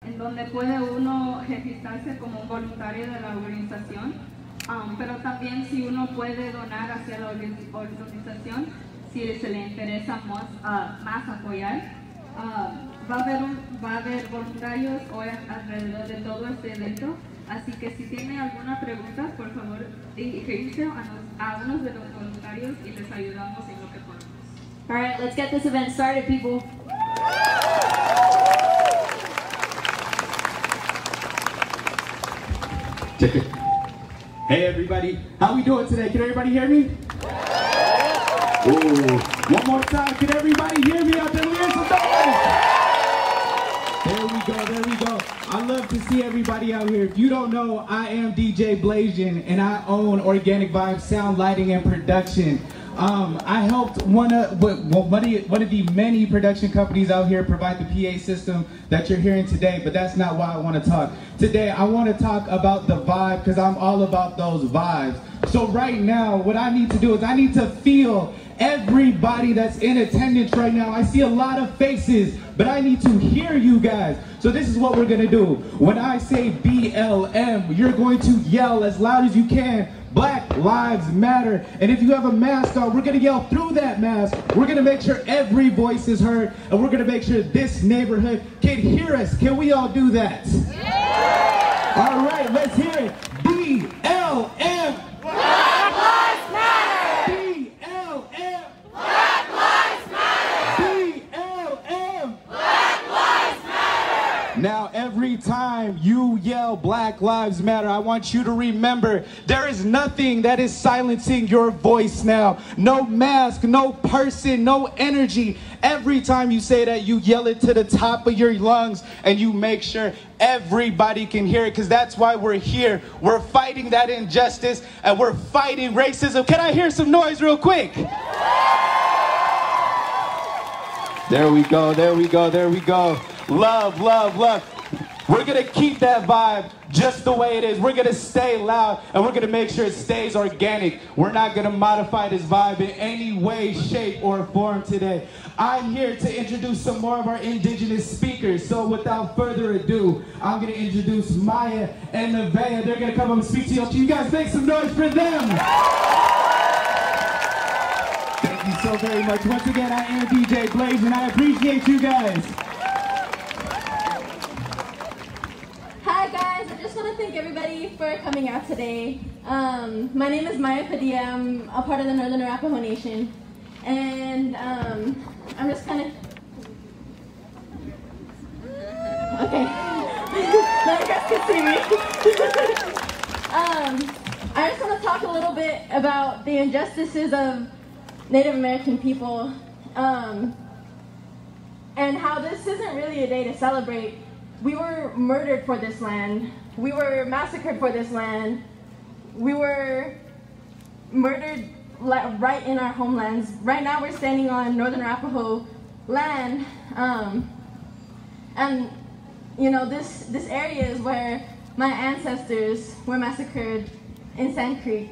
en donde puede uno registrarse como un voluntario de la organización, pero también si uno puede donar hacia la organización, si se le interesa más apoyar. Va a haber voluntarios hoy alrededor de todo este evento, así que si tiene alguna pregunta, por favor, diríjase a uno de los voluntarios y les ayudamos en lo que podamos. All right, let's get this event started, people. Check it. Hey everybody, how we doing today? Can everybody hear me? Ooh. One more time, can everybody hear me out there? Hear some noise. There we go, there we go. I love to see everybody out here. If you don't know, I am DJ Blazion and I own Organic Vibes Sound Lighting and Production. I helped one of the many production companies out here provide the PA system that you're hearing today, but that's not why I want to talk. Today, I want to talk about the vibe because I'm all about those vibes. So right now, what I need to do is I need to feel everybody that's in attendance right now. I see a lot of faces, but I need to hear you guys. So this is what we're going to do. When I say BLM, you're going to yell as loud as you can, Black Lives Matter. And if you have a mask on, we're going to yell through that mask. We're going to make sure every voice is heard, and we're going to make sure this neighborhood can hear us. Can we all do that? Yeah! All right, let's hear it. BLM. Black Lives Matter! BLM. Black Lives Matter! BLM. Black Lives Matter! Now, every time you yell Black Lives Matter, I want you to remember there is nothing that is silencing your voice now. No mask, no person, no energy. Every time you say that, you yell it to the top of your lungs and you make sure everybody can hear it, because that's why we're here. We're fighting that injustice and we're fighting racism. Can I hear some noise real quick? There we go, there we go, there we go. Love, love, love. We're gonna keep that vibe just the way it is. We're gonna stay loud and we're gonna make sure it stays organic. We're not gonna modify this vibe in any way, shape, or form today. I'm here to introduce some more of our indigenous speakers. So without further ado, I'm gonna introduce Maya and Nevaeh. They're gonna come up and speak to you. You guys make some noise for them. Thank you so very much. Once again, I am DJ Blazion and I appreciate you guys. Hi guys, I just want to thank everybody for coming out today. My name is Maya Padilla. I'm a part of the Northern Arapaho Nation. And I'm just kind of... Okay. Now you guys can see me. I just want to talk a little bit about the injustices of Native American people and how this isn't really a day to celebrate. We were murdered for this land. We were massacred for this land. We were murdered right in our homelands. Right now we're standing on Northern Arapaho land. And you know, this area is where my ancestors were massacred in Sand Creek.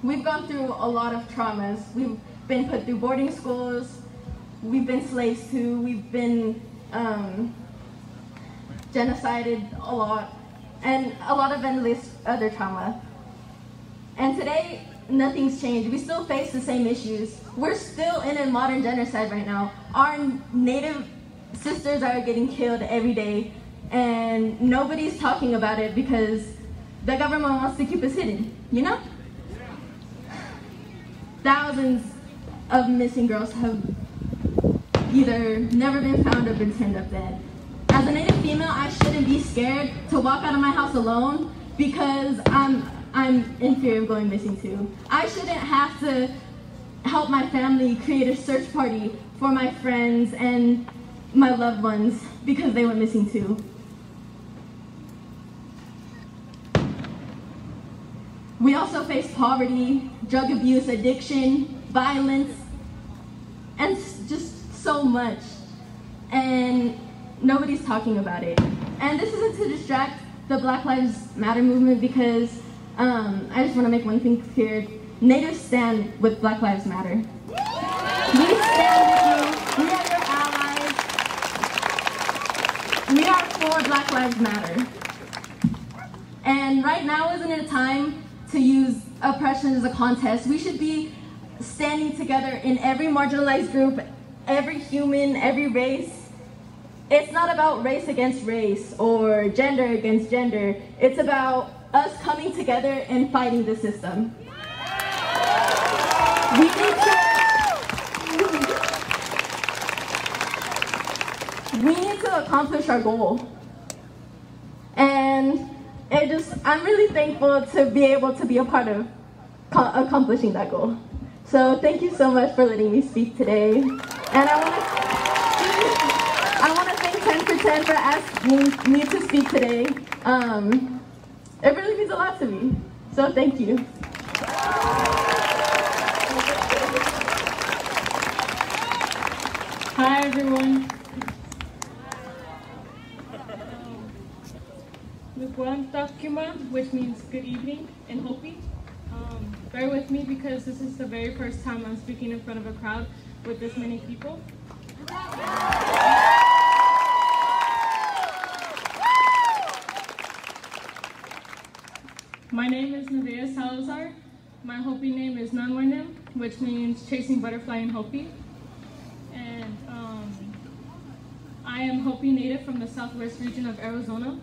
We've gone through a lot of traumas. We've been put through boarding schools. We've been slaves too. We've been genocided a lot, and a lot of endless other trauma. And today, nothing's changed. We still face the same issues. We're still in a modern genocide right now. Our Native sisters are getting killed every day, and nobody's talking about it because the government wants to keep us hidden, you know? Thousands of missing girls have either never been found or been turned up dead. As a Native female, I shouldn't be scared to walk out of my house alone because I'm in fear of going missing too. I shouldn't have to help my family create a search party for my friends and my loved ones because they went missing too. We also face poverty, drug abuse, addiction, violence, and just so much. And nobody's talking about it. And this isn't to distract the Black Lives Matter movement because I just want to make one thing clear. Natives stand with Black Lives Matter. We stand with you. We are your allies. We are for Black Lives Matter. And right now isn't it a time to use oppression as a contest? We should be standing together in every marginalized group, every human, every race. It's not about race against race or gender against gender. It's about us coming together and fighting the system. We need to accomplish our goal. And I'm really thankful to be able to be a part of accomplishing that goal. So thank you so much for letting me speak today. And I want to thank 10 for 10 for asking me to speak today. It really means a lot to me. So thank you. Hi everyone. Mugwan Takuma, which means good evening in Hopi. Bear with me because this is the very first time I'm speaking in front of a crowd with this many people. My name is Nevaeh Salazar. My Hopi name is Nanwainem, which means chasing butterfly in Hopi. And I am Hopi native from the southwest region of Arizona.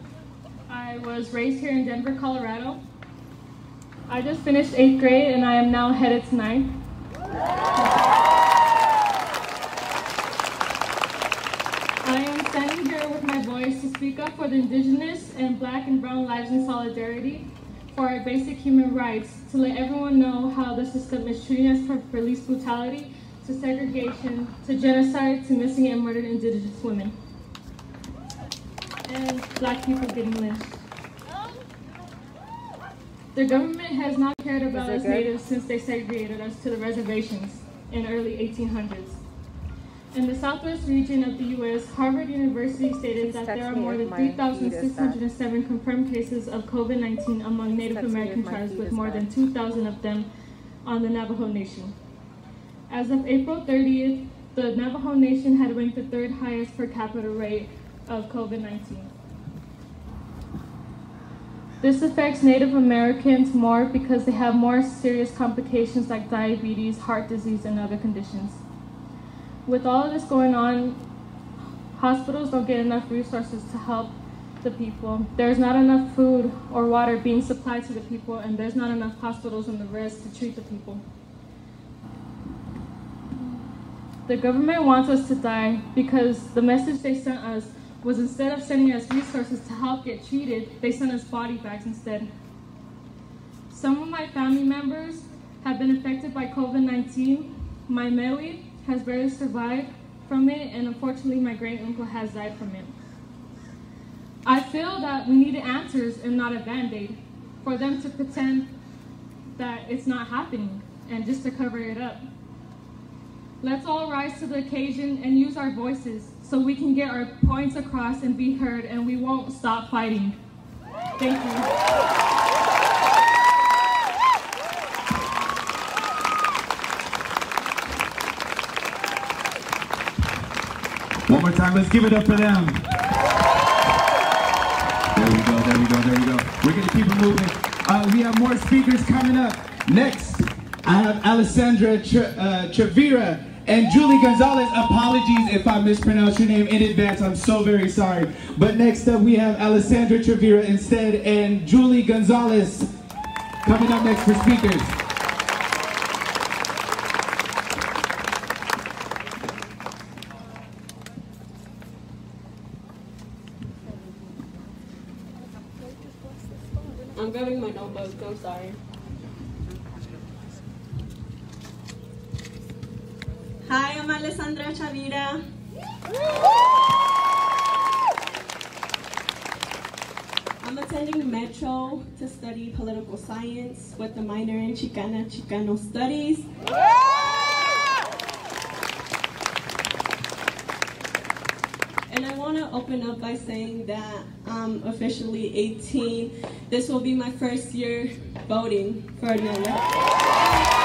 I was raised here in Denver, Colorado. I just finished 8th grade and I am now headed to 9th. I am standing here with my voice to speak up for the indigenous and black and brown lives in solidarity, for our basic human rights, to let everyone know how the system is treating us from police brutality to segregation to genocide to missing and murdered indigenous women and black people getting lynched. The government has not cared about us natives since they segregated us to the reservations in early 1800s. In the southwest region of the U.S., Harvard University stated that there are more than 3,607 confirmed cases of COVID-19 among Native American tribes, with more than 2,000 of them on the Navajo Nation. As of April 30th, the Navajo Nation had ranked the 3rd highest per capita rate of COVID-19. This affects Native Americans more because they have more serious complications like diabetes, heart disease, and other conditions. With all of this going on, hospitals don't get enough resources to help the people. There's not enough food or water being supplied to the people, and there's not enough hospitals in the res to treat the people. The government wants us to die because the message they sent us was, instead of sending us resources to help get treated, they sent us body bags instead. Some of my family members have been affected by COVID-19. My mewi has barely survived from it, and unfortunately my great uncle has died from it. I feel that we need answers and not a band-aid, for them to pretend that it's not happening and just to cover it up. Let's all rise to the occasion and use our voices so we can get our points across and be heard, and we won't stop fighting. Thank you. One more time, let's give it up for them. There we go, there we go, there we go. We're gonna keep it moving. We have more speakers coming up. Next, I have Alessandra Trevira and Julie Gonzalez. Apologies if I mispronounced your name in advance, I'm so very sorry. But next up we have Alessandra Trevira instead and Julie Gonzalez coming up next for speakers. I'm grabbing my notebook, I'm sorry. Hi, I'm Alessandra Chavira. I'm attending Metro to study political science with a minor in Chicano studies. And I want to open up by saying that I'm officially 18. This will be my first year voting for an election.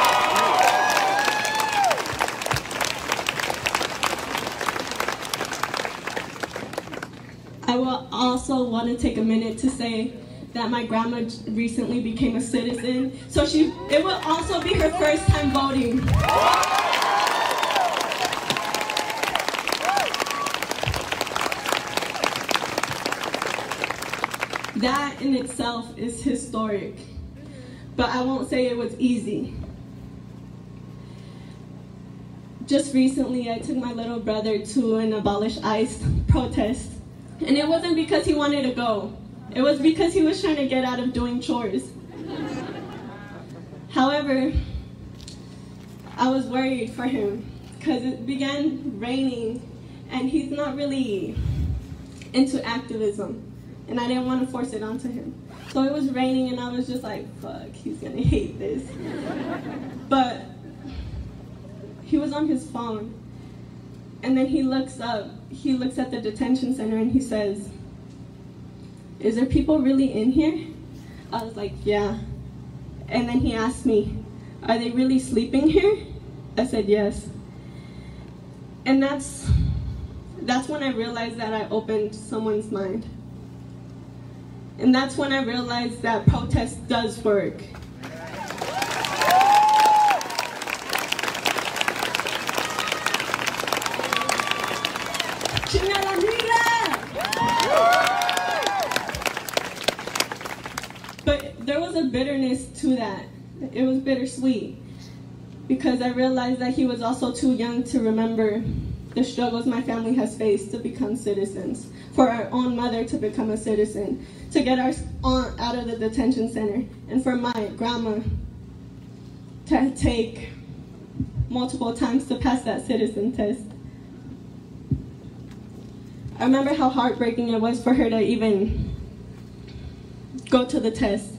also want to take a minute to say that my grandma recently became a citizen, so it will also be her first time voting. That in itself is historic, but I won't say it was easy. Just recently, I took my little brother to an Abolish ICE protest, and it wasn't because he wanted to go. It was because he was trying to get out of doing chores. However, I was worried for him because it began raining, and he's not really into activism, and I didn't want to force it onto him. So it was raining, and I was just like, fuck, he's gonna hate this. But he was on his phone, and then he looks up, he looks at the detention center, and he says, "Is there people really in here?" I was like, "Yeah." And then he asked me, "Are they really sleeping here?" I said, "Yes." And that's when I realized that I opened someone's mind. And that's when I realized that protest does work. But there was a bitterness to that. It was bittersweet because I realized that he was also too young to remember the struggles my family has faced to become citizens, for our own mother to become a citizen, to get our aunt out of the detention center, and for my grandma to take multiple times to pass that citizen test. I remember how heartbreaking it was for her to even go to the test.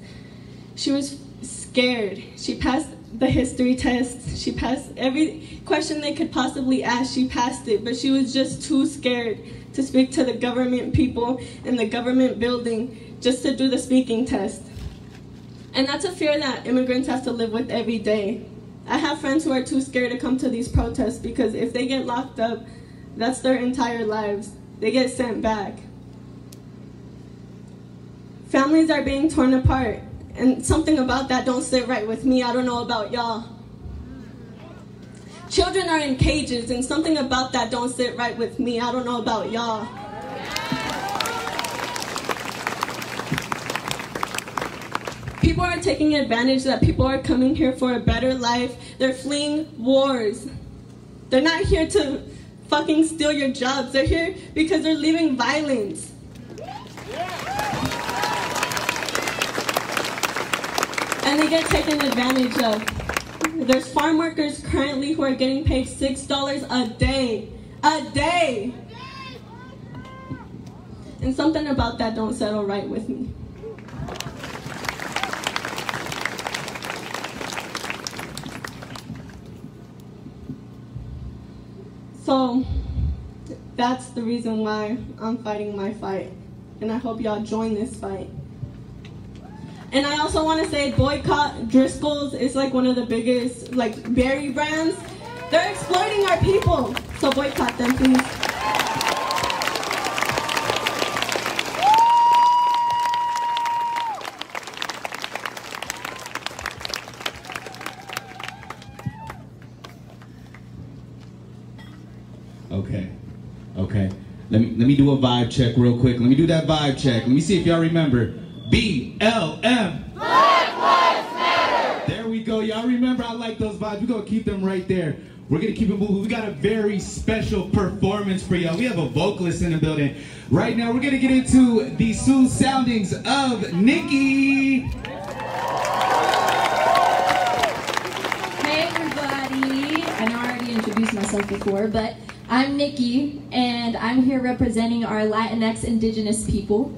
She was scared. She passed the history test. She passed every question they could possibly ask. She passed it, but she was just too scared to speak to the government people in the government building just to do the speaking test. And that's a fear that immigrants have to live with every day. I have friends who are too scared to come to these protests because if they get locked up, that's their entire lives. They get sent back. Families are being torn apart, and something about that don't sit right with me. I don't know about y'all. Children are in cages, and something about that don't sit right with me. I don't know about y'all. People are taking advantage that people are coming here for a better life. They're fleeing wars. They're not here to fucking steal your jobs. They're here because they're leaving violence. And they get taken advantage of. There's farm workers currently who are getting paid $6 a day. A day! And something about that don't settle right with me. So that's the reason why I'm fighting my fight. And I hope y'all join this fight. And I also want to say boycott Driscoll's. It's like one of the biggest like berry brands. They're exploiting our people. So boycott them, please. Okay. Let me do a vibe check real quick. Let me do that vibe check. Let me see if y'all remember. BLM. Black Lives Matter. There we go. Y'all remember? I like those vibes. We're going to keep them right there. We're going to keep it moving. We got a very special performance for y'all. We have a vocalist in the building. Right now, we're going to get into the smooth soundings of Nikki. Hey everybody. I know I already introduced myself before, but I'm Nikki, and I'm here representing our Latinx indigenous people.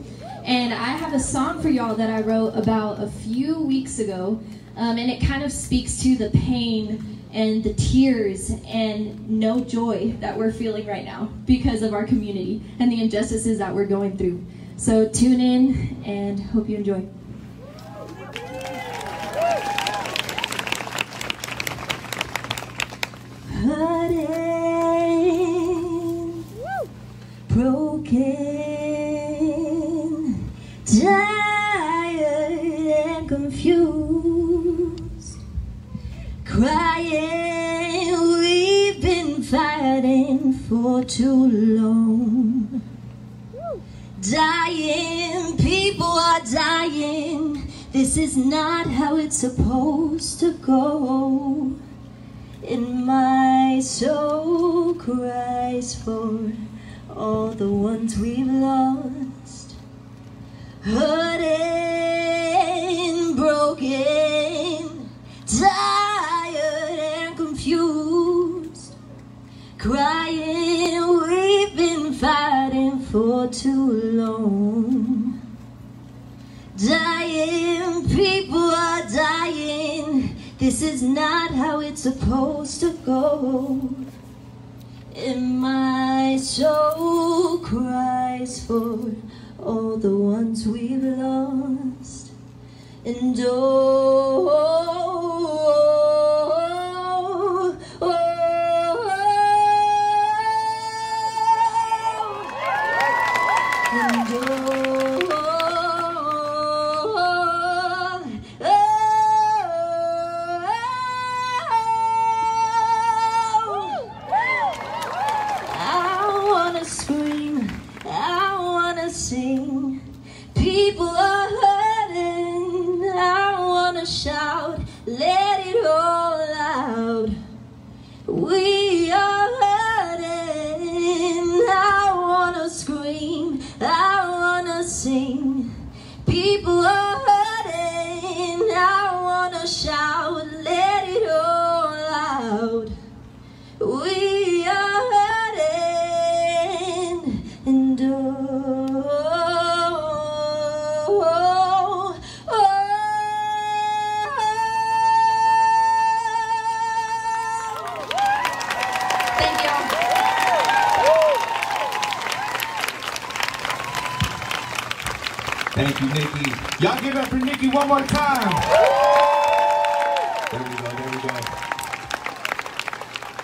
And I have a song for y'all that I wrote about a few weeks ago, and it kind of speaks to the pain and the tears and no joy that we're feeling right now because of our community and the injustices that we're going through. So tune in and hope you enjoy. Hurting, broken, Dying, we've been fighting for too long. Dying, people are dying. This is not how it's supposed to go. And my soul cries for all the ones we've lost. Hurting, broken, tired and confused. Crying, we've been fighting for too long. Dying, people are dying. This is not how it's supposed to go. And my soul cries for all the ones we've lost. And oh, and scream, I wanna sing. People are hurting, I wanna shout, let it all out. We are hurting, I wanna scream, I wanna sing. People are hurting, I wanna shout, let it all out. We are hurting, and thank you. Thank you, Nikki. Y'all give it up for Nikki one more time. There we go, there we go.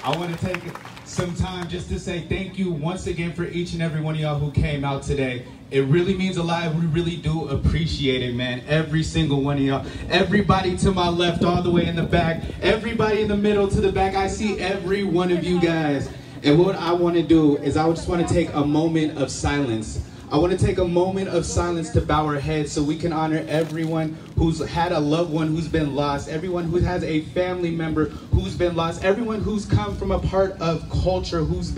I want to take some time just to say thank you once again for each and every one of y'all who came out today. It really means a lot. We really do appreciate it, man. Every single one of y'all. Everybody to my left, all the way in the back. Everybody in the middle to the back. I see every one of you guys. And what I want to do is I just want to take a moment of silence. I want to take a moment of silence to bow our heads so we can honor everyone who's had a loved one who's been lost, everyone who has a family member who's been lost, everyone who's come from a part of culture whose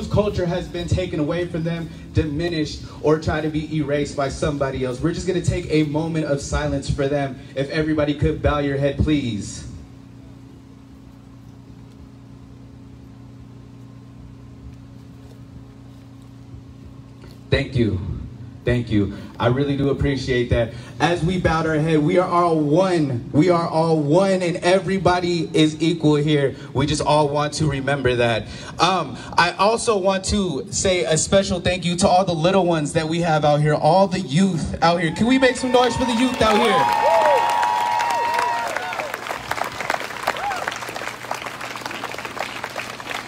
culture has been taken away from them, diminished, or tried to be erased by somebody else. We're just going to take a moment of silence for them. If everybody could bow your head, please. Thank you. Thank you. I really do appreciate that. As we bowed our head, we are all one. We are all one, and everybody is equal here. We just all want to remember that. I also want to say a special thank you to all the little ones that we have out here, all the youth out here. Can we make some noise for the youth out here?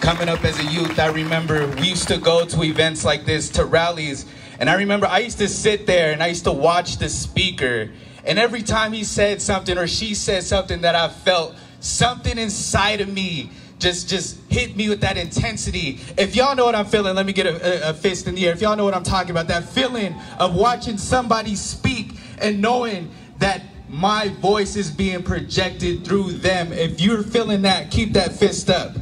Coming up as a youth, I remember we used to go to events like this, to rallies, and I remember I used to sit there and I used to watch the speaker, and every time he said something or she said something that I felt, something inside of me just hit me with that intensity. If y'all know what I'm feeling, let me get a fist in the air. If y'all know what I'm talking about, that feeling of watching somebody speak and knowing that my voice is being projected through them. If you're feeling that, keep that fist up.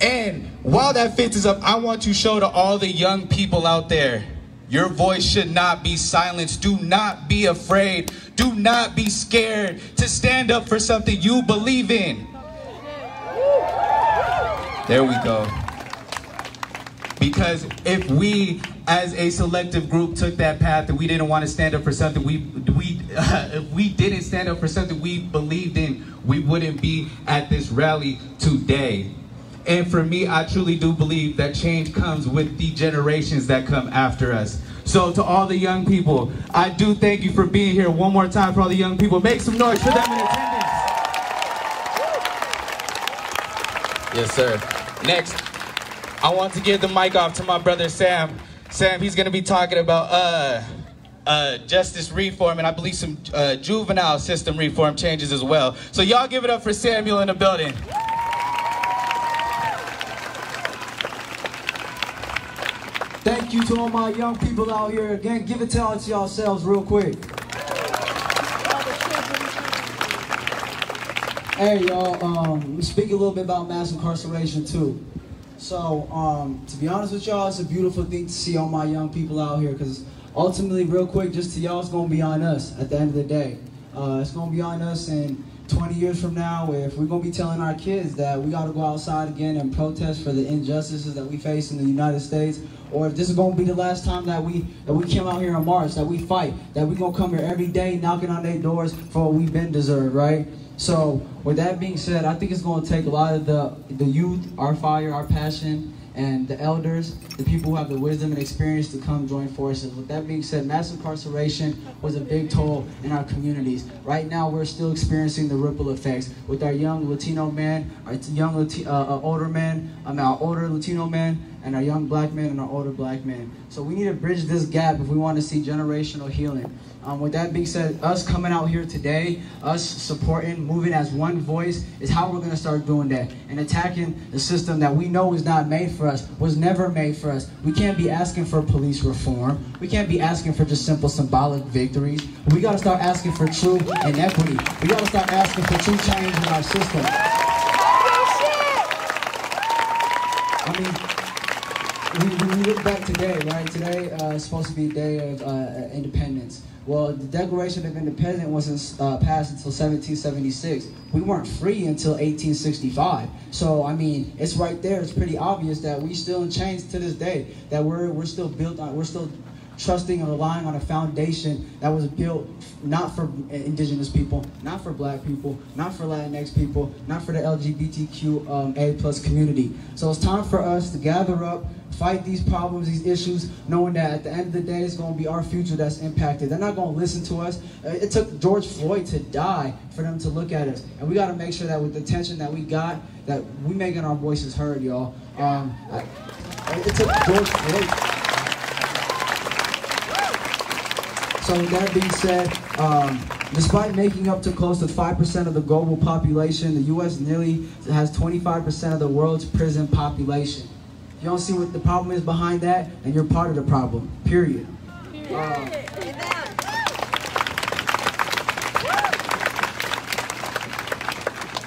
And while that fist is up, I want to show to all the young people out there, your voice should not be silenced. Do not be afraid. Do not be scared to stand up for something you believe in. There we go. Because if we, as a selective group, took that path and we didn't want to stand up for something if we didn't stand up for something we believed in, we wouldn't be at this rally today. And for me, I truly do believe that change comes with the generations that come after us. So to all the young people, I do thank you for being here. One more time for all the young people. Make some noise for them in attendance. Yes, sir. Next, I want to give the mic off to my brother Sam. Sam, he's going to be talking about justice reform, and I believe some juvenile system reform changes as well. So y'all give it up for Samuel in the building. Thank you to all my young people out here. Again, give it to yourselves real quick. Hey, y'all, speak a little bit about mass incarceration, too. So, to be honest with y'all, it's a beautiful thing to see all my young people out here, because ultimately, real quick, just to y'all, it's going to be on us at the end of the day. It's going to be on us, and 20 years from now, if we're going to be telling our kids that we got to go outside again and protest for the injustices that we face in the United States, or if this is going to be the last time that we come out here and march, that we fight, that we're going to come here every day knocking on their doors for what we've been deserved, right? So, with that being said, I think it's going to take a lot of the youth, our fire, our passion, and the elders, the people who have the wisdom and experience to come join forces. With that being said, mass incarceration was a big toll in our communities. Right now, we're still experiencing the ripple effects with our young Latino men, our young older men, our older Latino men, and our young black men and our older black men. So we need to bridge this gap if we want to see generational healing. With that being said, us coming out here today, us supporting, moving as one voice is how we're going to start doing that. And attacking the system that we know is not made for us, was never made for us. We can't be asking for police reform. We can't be asking for just simple symbolic victories. We got to start asking for true inequity. We got to start asking for true change in our system. I mean, when we look back today, right? Today is supposed to be a day of independence. Well, the Declaration of Independence wasn't passed until 1776. We weren't free until 1865. So, I mean, it's right there. It's pretty obvious that we still in chains to this day. That we're still built on. We're still trusting and relying on a foundation that was built not for indigenous people, not for black people, not for Latinx people, not for the LGBTQA+ community. So it's time for us to gather up, fight these problems, these issues, knowing that at the end of the day, it's going to be our future that's impacted. They're not going to listen to us. It took George Floyd to die for them to look at us. And we got to make sure that with the attention that we got, that we making our voices heard, y'all. It took George Floyd. So with that being said, despite making up to close to 5% of the global population, the U.S. nearly has 25% of the world's prison population. If you don't see what the problem is behind that, then you're part of the problem, period.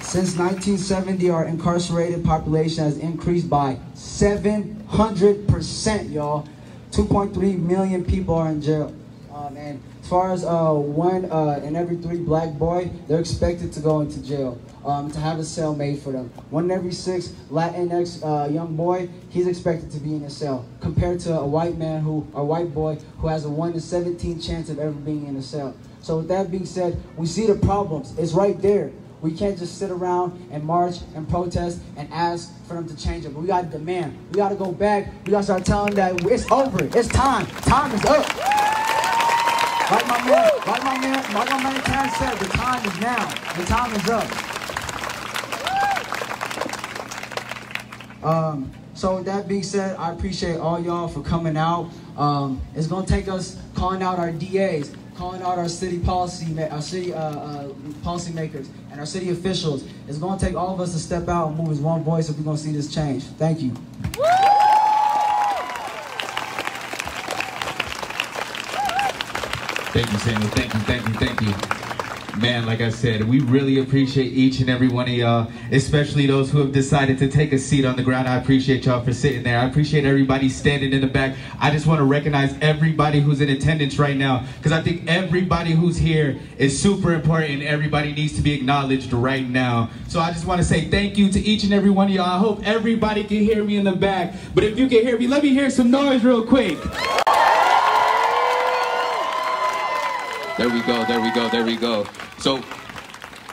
Since 1970, our incarcerated population has increased by 700%, y'all. 2.3 million people are in jail. And as far as one in every 3 black boy, they're expected to go into jail, to have a cell made for them. 1 in every 6 Latinx young boy, he's expected to be in a cell, compared to a white man a white boy who has a 1 in 17 chance of ever being in a cell. So with that being said, we see the problems. It's right there. We can't just sit around and march and protest and ask for them to change it. But we got to demand. We got to go back. We got to start telling them that it's over. It's time. Time is up. Like my man Karen said, the time is now. The time is up. So with that being said, I appreciate all y'all for coming out. It's gonna take us calling out our DAs, calling out our city policymakers, and our city officials. It's gonna take all of us to step out and move as one voice if we're gonna see this change. Thank you. Thank you, Samuel. Thank you, thank you, thank you. Man, like I said, we really appreciate each and every one of y'all, especially those who have decided to take a seat on the ground. I appreciate y'all for sitting there. I appreciate everybody standing in the back. I just want to recognize everybody who's in attendance right now, because I think everybody who's here is super important and everybody needs to be acknowledged right now. So I just want to say thank you to each and every one of y'all. I hope everybody can hear me in the back. But if you can hear me, let me hear some noise real quick. There we go, there we go, there we go. So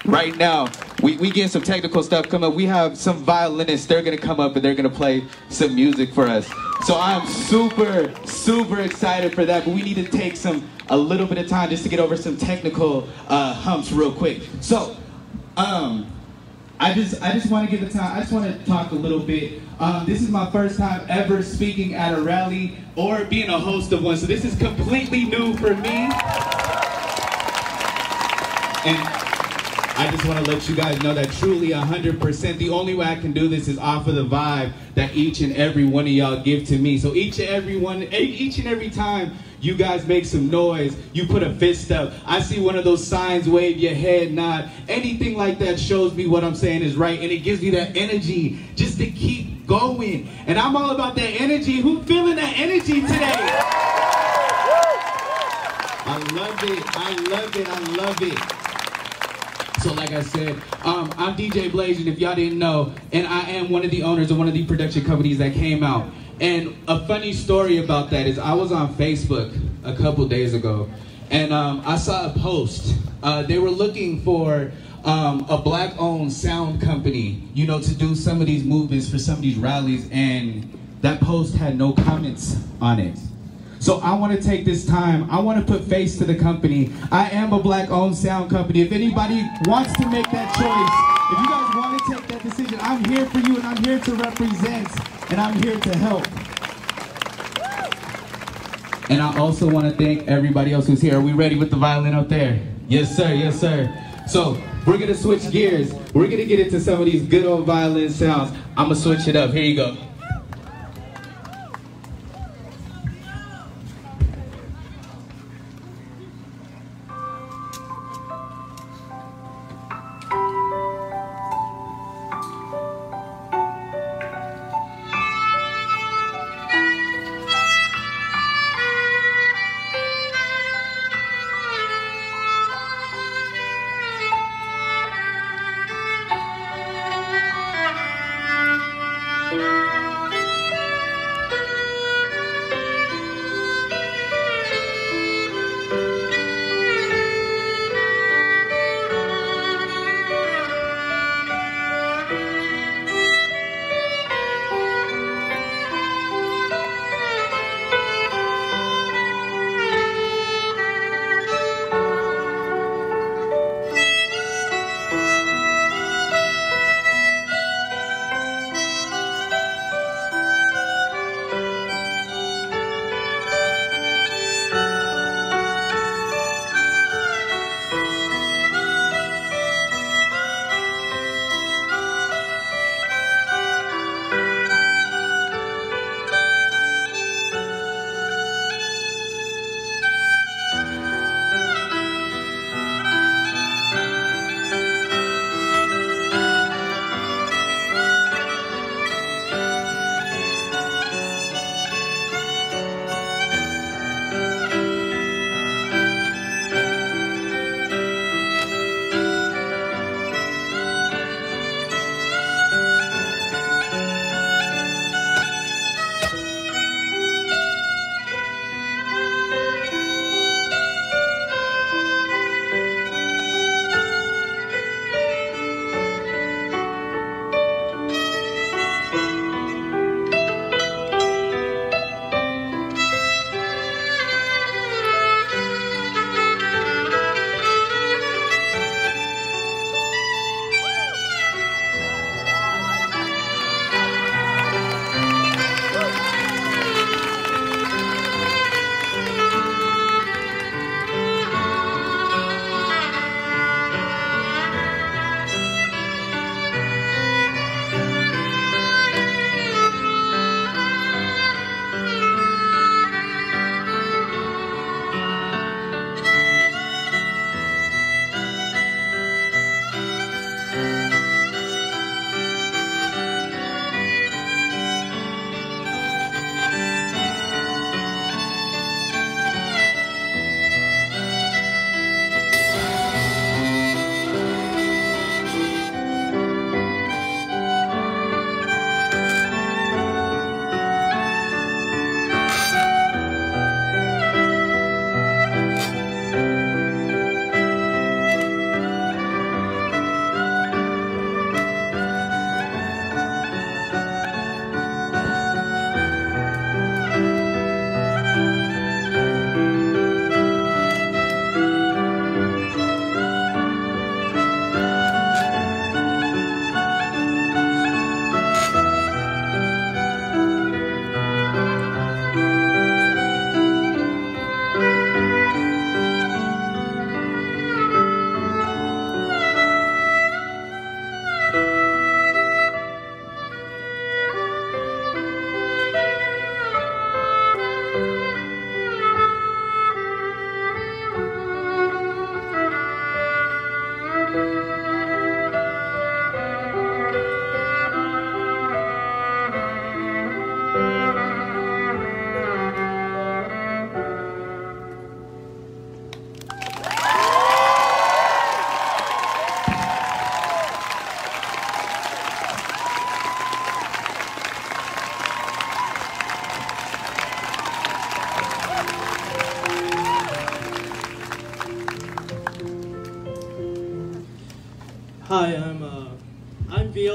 right now, we get some technical stuff come up. We have some violinists. They're going to come up and they're going to play some music for us. So I'm super, super excited for that. But we need to take a little bit of time just to get over some technical humps real quick. So, I just want to give the time. I just want to talk a little bit. This is my first time ever speaking at a rally or being a host of one, so this is completely new for me. And I just want to let you guys know that truly 100%, the only way I can do this is off of the vibe that each and every one of y'all give to me. So each and every time you guys make some noise, you put a fist up, I see one of those signs, wave your head, nod, anything like that shows me what I'm saying is right, and it gives me that energy just to keep going. And I'm all about that energy. Who's feeling that energy today? I love it, I love it, I love it. So like I said, I'm DJ Blazing, if y'all didn't know, and I am one of the owners of one of the production companies that came out. And a funny story about that is I was on Facebook a couple days ago, and I saw a post. They were looking for a black-owned sound company, you know, to do some of these movements for some of these rallies, and that post had no comments on it. So I want to take this time, I want to put face to the company. I am a black-owned sound company. If anybody wants to make that choice, if you guys want to take that decision, I'm here for you, and I'm here to represent, and I'm here to help. And I also want to thank everybody else who's here. Are we ready with the violin up there? Yes, sir, yes, sir. So we're going to switch gears. We're going to get into some of these good old violin sounds. I'm going to switch it up. Here you go.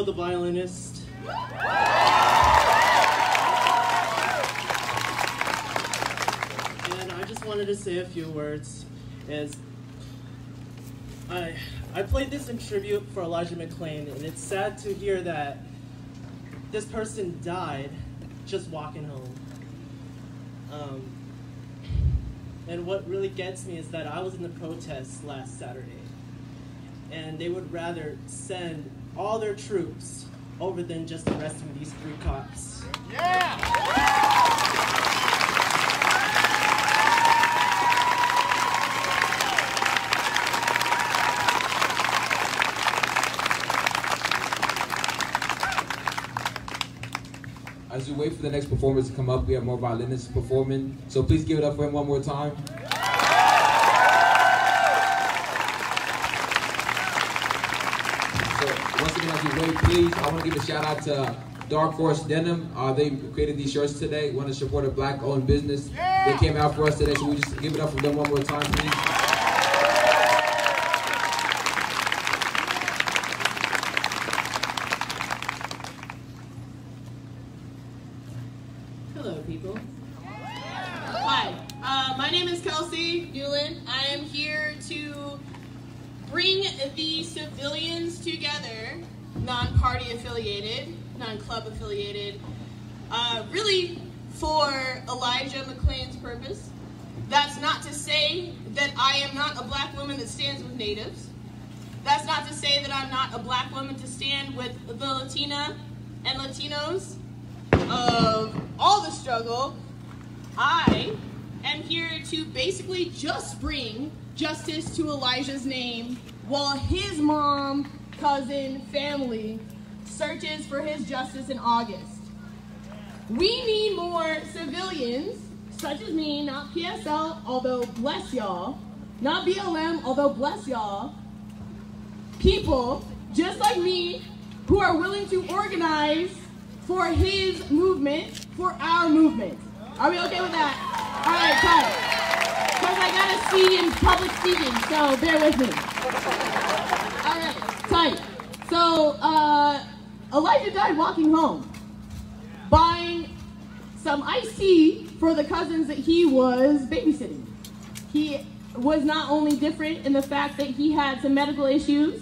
Theo the violinist. And I just wanted to say a few words. I played this in tribute for Elijah McClain, and it's sad to hear that this person died just walking home. And what really gets me is that I was in the protests last Saturday, and they would rather send all their troops over than just arresting these 3 cops. Yeah! As we wait for the next performers to come up, we have more violinists performing. So please give it up for him one more time. So once again, as we wait, please, I want to give a shout out to Dark Force Denim. They created these shirts today. Want to support a black-owned business. They came out for us today, so we just give it up for them one more time, please. People. Hi, my name is Kelsey Newland. I am here to bring the civilians together, non-party affiliated, non-club affiliated, really for Elijah McClain's purpose. That's not to say that I am not a black woman that stands with natives. That's not to say that I'm not a black woman to stand with the Latina and Latinos of all the struggle. I am here to basically just bring justice to Elijah's name while his mom, cousin, family searches for his justice in August. We need more civilians, such as me, not PSL, although bless y'all, not BLM, although bless y'all, people just like me who are willing to organize for his movement, for our movement. Are we okay with that? All right, tight. Because I gotta see in public speaking, so bear with me. All right, tight. So, Elijah died walking home, buying some iced tea for the cousins that he was babysitting. He was not only different in the fact that he had some medical issues,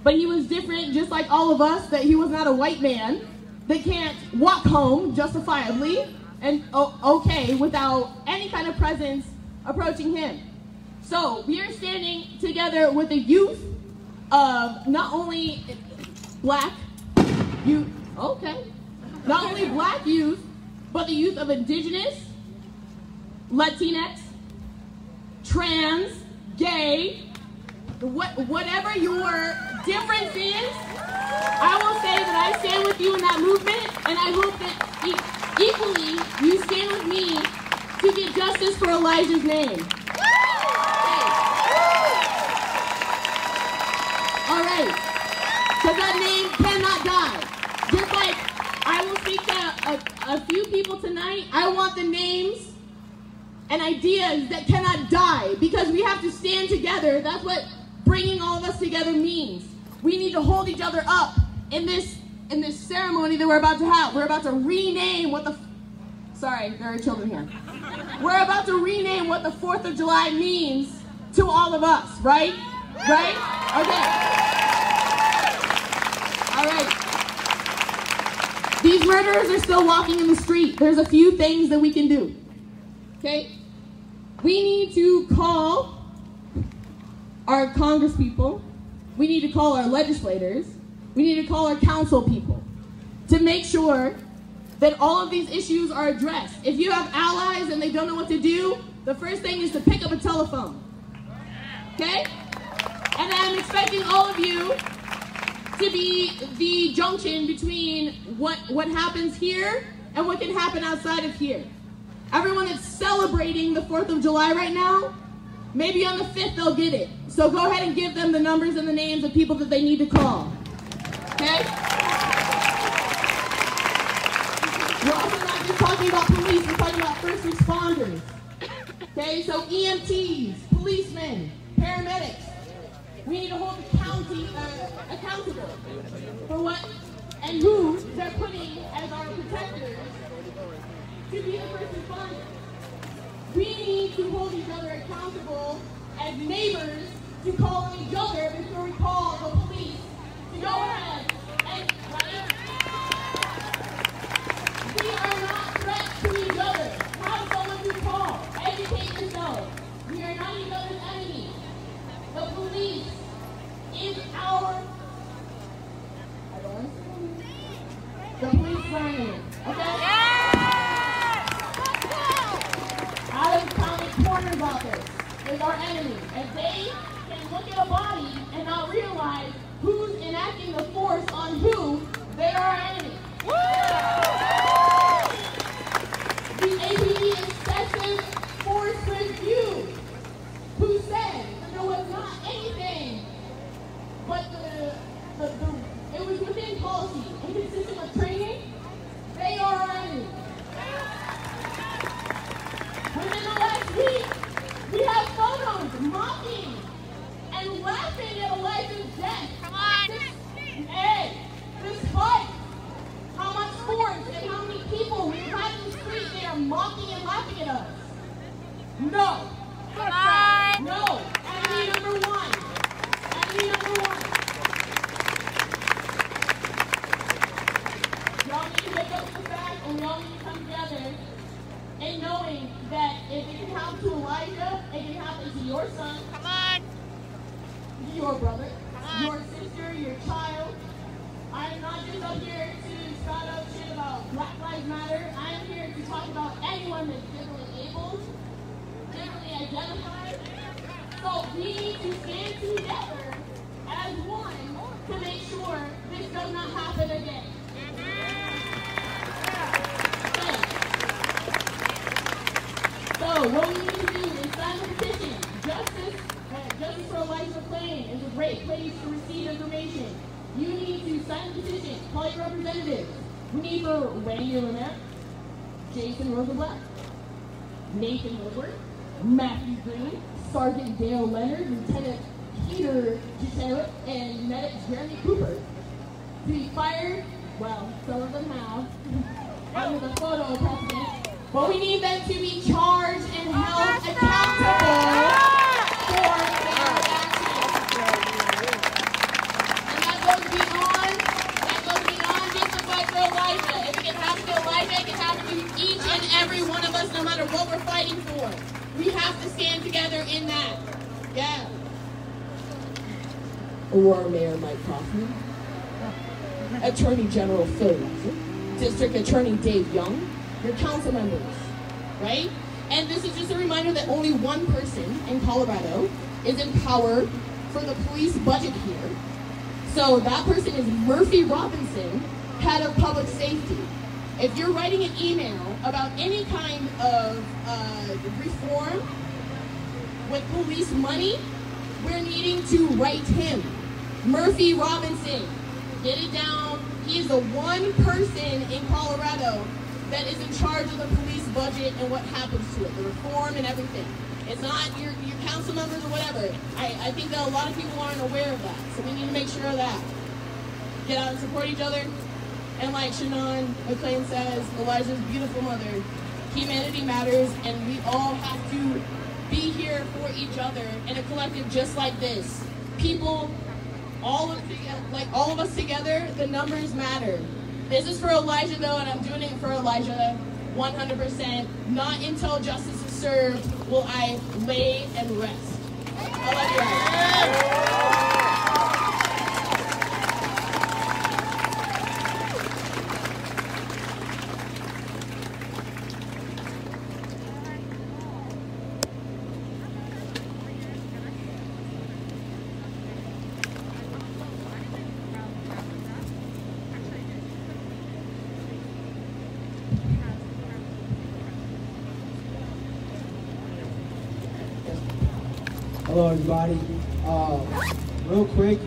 but he was different, just like all of us, that he was not a white man that can't walk home justifiably and okay without any kind of presence approaching him. So we are standing together with the youth of not only black youth, not only black youth, but the youth of indigenous, Latinx, trans, gay, whatever your difference is. I will say that I stand with you in that movement, and I hope that equally you stand with me to get justice for Elijah's name. All right, because that name cannot die. Just like I will speak to a few people tonight, I want the names and ideas that cannot die, because we have to stand together. That's what bringing all of us together means. We need to hold each other up in this ceremony that we're about to have. We're about to rename what sorry, there are children here. We're about to rename what the 4th of July means to all of us, right? Right? Okay. All right. These murderers are still walking in the street. There's a few things that we can do. Okay? We need to call our congresspeople. We need to call our legislators. We need to call our council people to make sure that all of these issues are addressed. If you have allies and they don't know what to do, the first thing is to pick up a telephone. Okay? And I'm expecting all of you to be the junction between what happens here and what can happen outside of here. Everyone that's celebrating the 4th of July right now, maybe on the 5th they'll get it. So go ahead and give them the numbers and the names of people that they need to call. Okay? We're also not just talking about police, we're talking about first responders. Okay, so EMTs, policemen, paramedics. We need to hold accountable accountable for what and who they're putting as our protectors to be the first responders. We need to hold each other accountable as neighbors to call on each other before we call the police to go ahead and we are not threats to each other. Have someone to call. Educate yourself. We are not each other's enemies. The police is our the police learning. Okay? Out of county coroner's office is our enemy. If they can look at a body and not realize who's enacting the force on who, they are our enemy. The APD excessive force review, who said that there was not anything but it was within policy and consistent with training, they are our enemy. Within the last week, we have photos mocking and laughing at a life and death. Come on! Despite how much force and how many people we have in the street, they are mocking and laughing at us. No. Come on! No. Enemy number one. Enemy number one. Y'all need to wake up to the fact, and we all need to come together and knowing that if it can happen to Elijah, it can happen to your son. Come on. Your brother, your sister, your child. I am not just up here to start up shit about Black Lives Matter. I am here to talk about anyone that's differently abled, differently identified. So we need to stand together as one to make sure this does not happen again. So what we need to do is sign the petition. Justice for Elijah McClain is a great place to receive information. You need to sign the petition. Call your representatives. We need for Randy Lamette, Jason Rosenblatt, Nathan Woodward, Matthew Green, Sergeant Dale Leonard, Lieutenant Peter Gutierrez, and Medic Jeremy Cooper to be fired. Well, some of them have under the photo precedent. But we need them to be charged and held accountable for their actions. And that goes beyond just the fight for Elijah. If it can happen to Elijah, it can happen to each and every one of us, no matter what we're fighting for. We have to stand together in that. Yeah. Aurora Mayor Mike Kaufman, Attorney General Phil Lawson, District Attorney Dave Young, your council members, right? And this is just a reminder that only one person in Colorado is in power for the police budget here. So that person is Murphy Robinson, head of public safety. If you're writing an email about any kind of reform with police money, we're needing to write him. Murphy Robinson, get it down. He is the one person in Colorado that is in charge of the police budget and what happens to it, the reform and everything. It's not your council members or whatever. I think that a lot of people aren't aware of that, so we need to make sure of that. Get out and support each other. And like Shannon McClain says, Elijah's beautiful mother, humanity matters, and we all have to be here for each other in a collective just like this. People, all of us together, the numbers matter. This is for Elijah though, and I'm doing it for Elijah 100%. Not until justice is served will I lay and rest. I love you guys. Hello everybody. Real quick,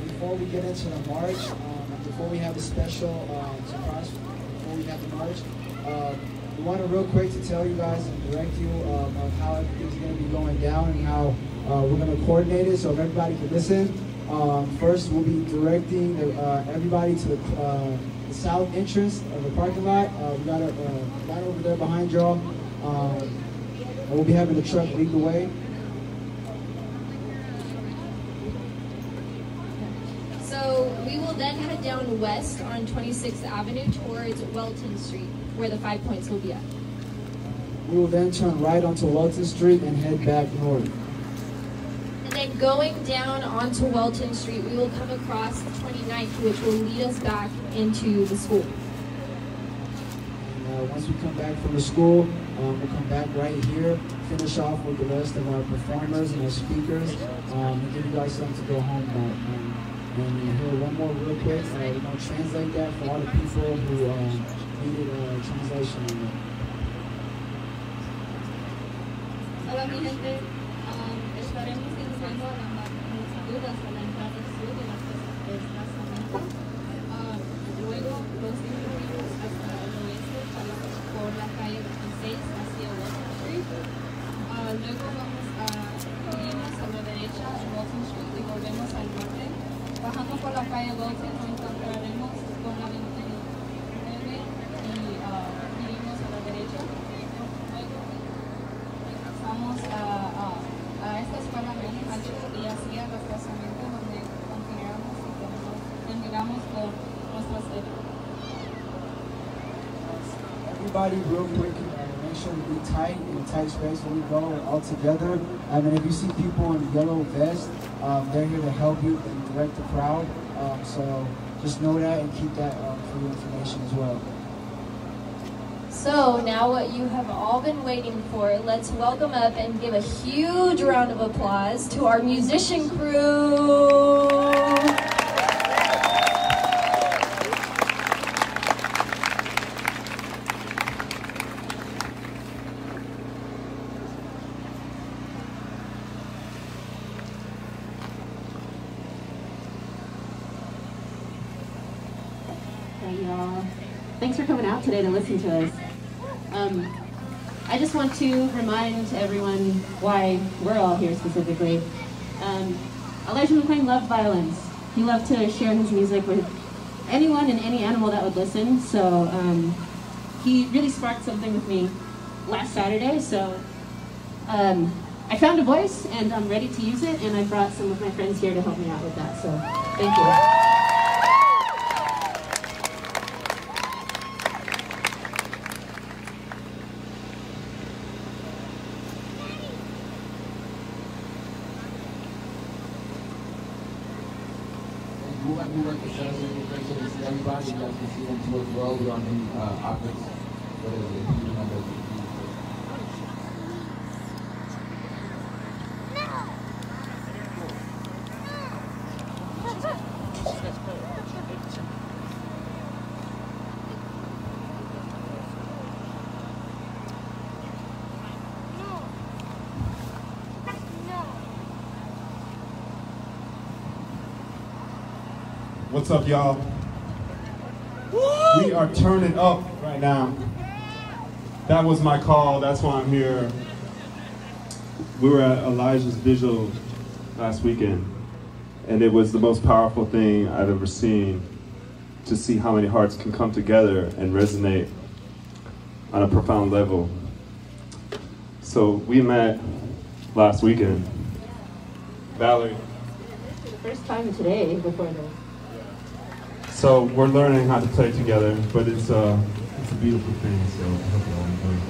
before we get into the march, before we have a special surprise, before we have the march, we wanted real quick to tell you guys and direct you of how everything's going to be going down and how we're going to coordinate it so if everybody can listen. First, we'll be directing everybody to the south entrance of the parking lot. We got it right over there behind y'all. And we'll be having the truck lead the way. So we will then head down west on 26th Avenue towards Welton Street, where the 5 points will be at. We will then turn right onto Welton Street and head back north. And then going down onto Welton Street, we will come across the 29th, which will lead us back into the school. And once we come back from the school, we'll come back right here, finish off with the rest of our performers and our speakers, and give you guys something to go home about. And here, one more real quick, we're going to translate that for all the people who needed a translation on it. Hola mi gente, estaremos iniciando las saludas a la entrada sur de las desplazamientos. Luego los dirigimos hasta el oeste por la calle 26 hacia Walton Street. Luego vamos a irnos a la derecha en Walton Street y volvemos al norte. Bajando por la calle Walton nos encontraremos con la 29 y iremos a la derecha. Vamos a esta escuela menos ancho y así al desplazamiento donde continuamos y terminamos con nuestras Everybody, real quick, make sure to be tight in a tight space when we go all together. I mean, if you see people in yellow vests, they're here to help you and direct the crowd. So just know that and keep that for your information as well. So now what you have all been waiting for, let's welcome up and give a huge round of applause to our musician crew. Hey y'all, thanks for coming out today to listen to us. I just want to remind everyone why we're all here specifically. Elijah McClain loved violence. He loved to share his music with anyone and any animal that would listen. So he really sparked something with me last Saturday. So I found a voice and I'm ready to use it. And I brought some of my friends here to help me out with that. So thank you. We work with everybody. You guys can see them too as well. We're on the optics. What is it? What's up, y'all? We are turning up right now. That was my call. That's why I'm here. We were at Elijah's Vigil last weekend, and it was the most powerful thing I've ever seen, to see how many hearts can come together and resonate on a profound level. So we met last weekend. Valerie. For the first time today before this. So we're learning how to play together, but it's a beautiful thing, so I hope you all enjoy it.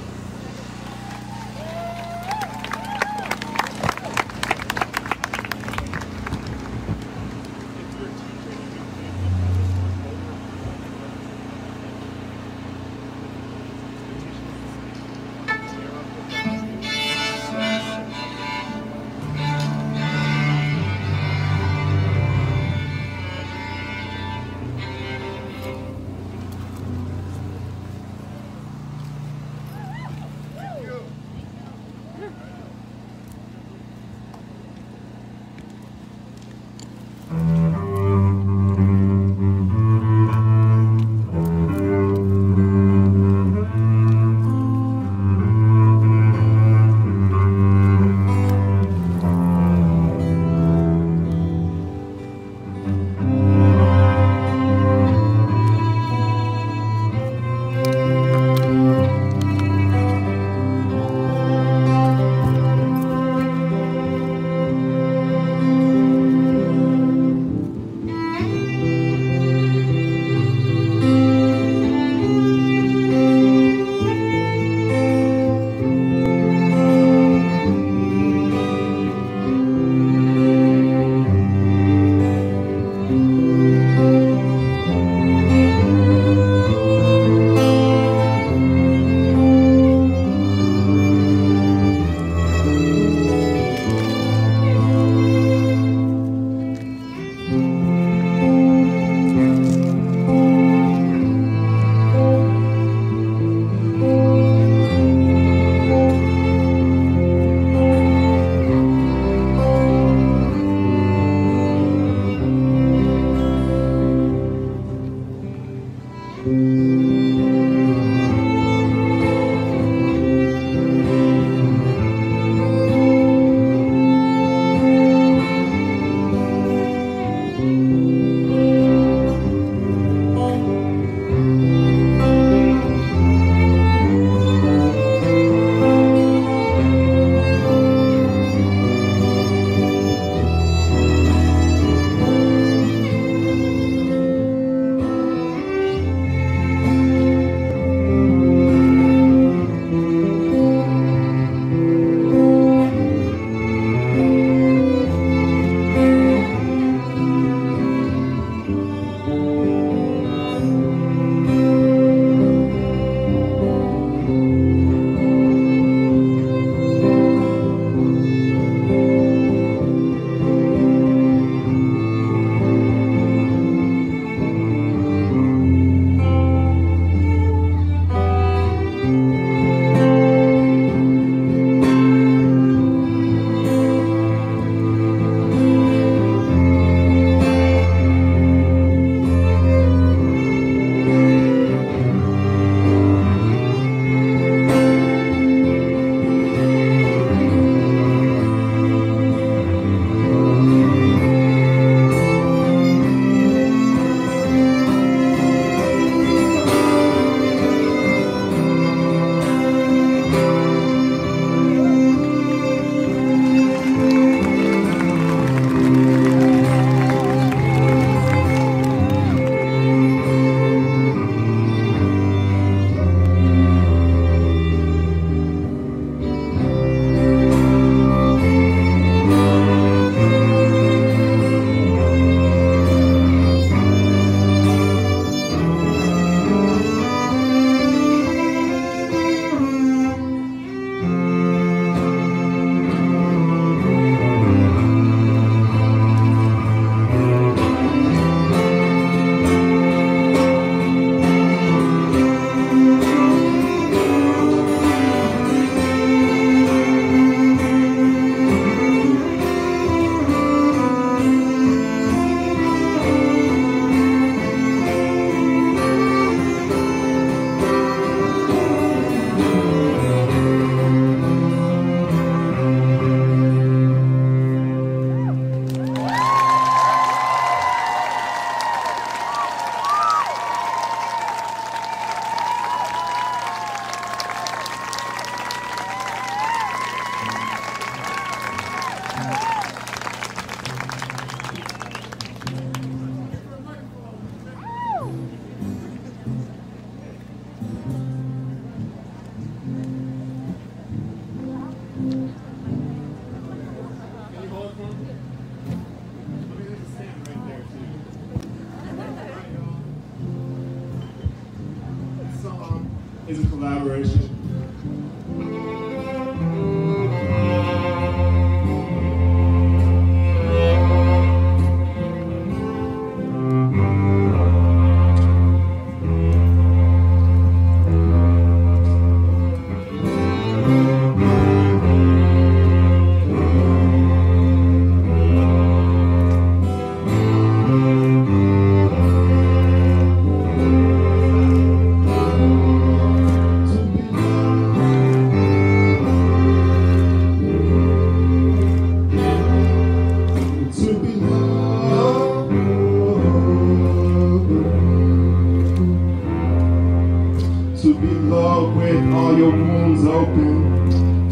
is a collaboration.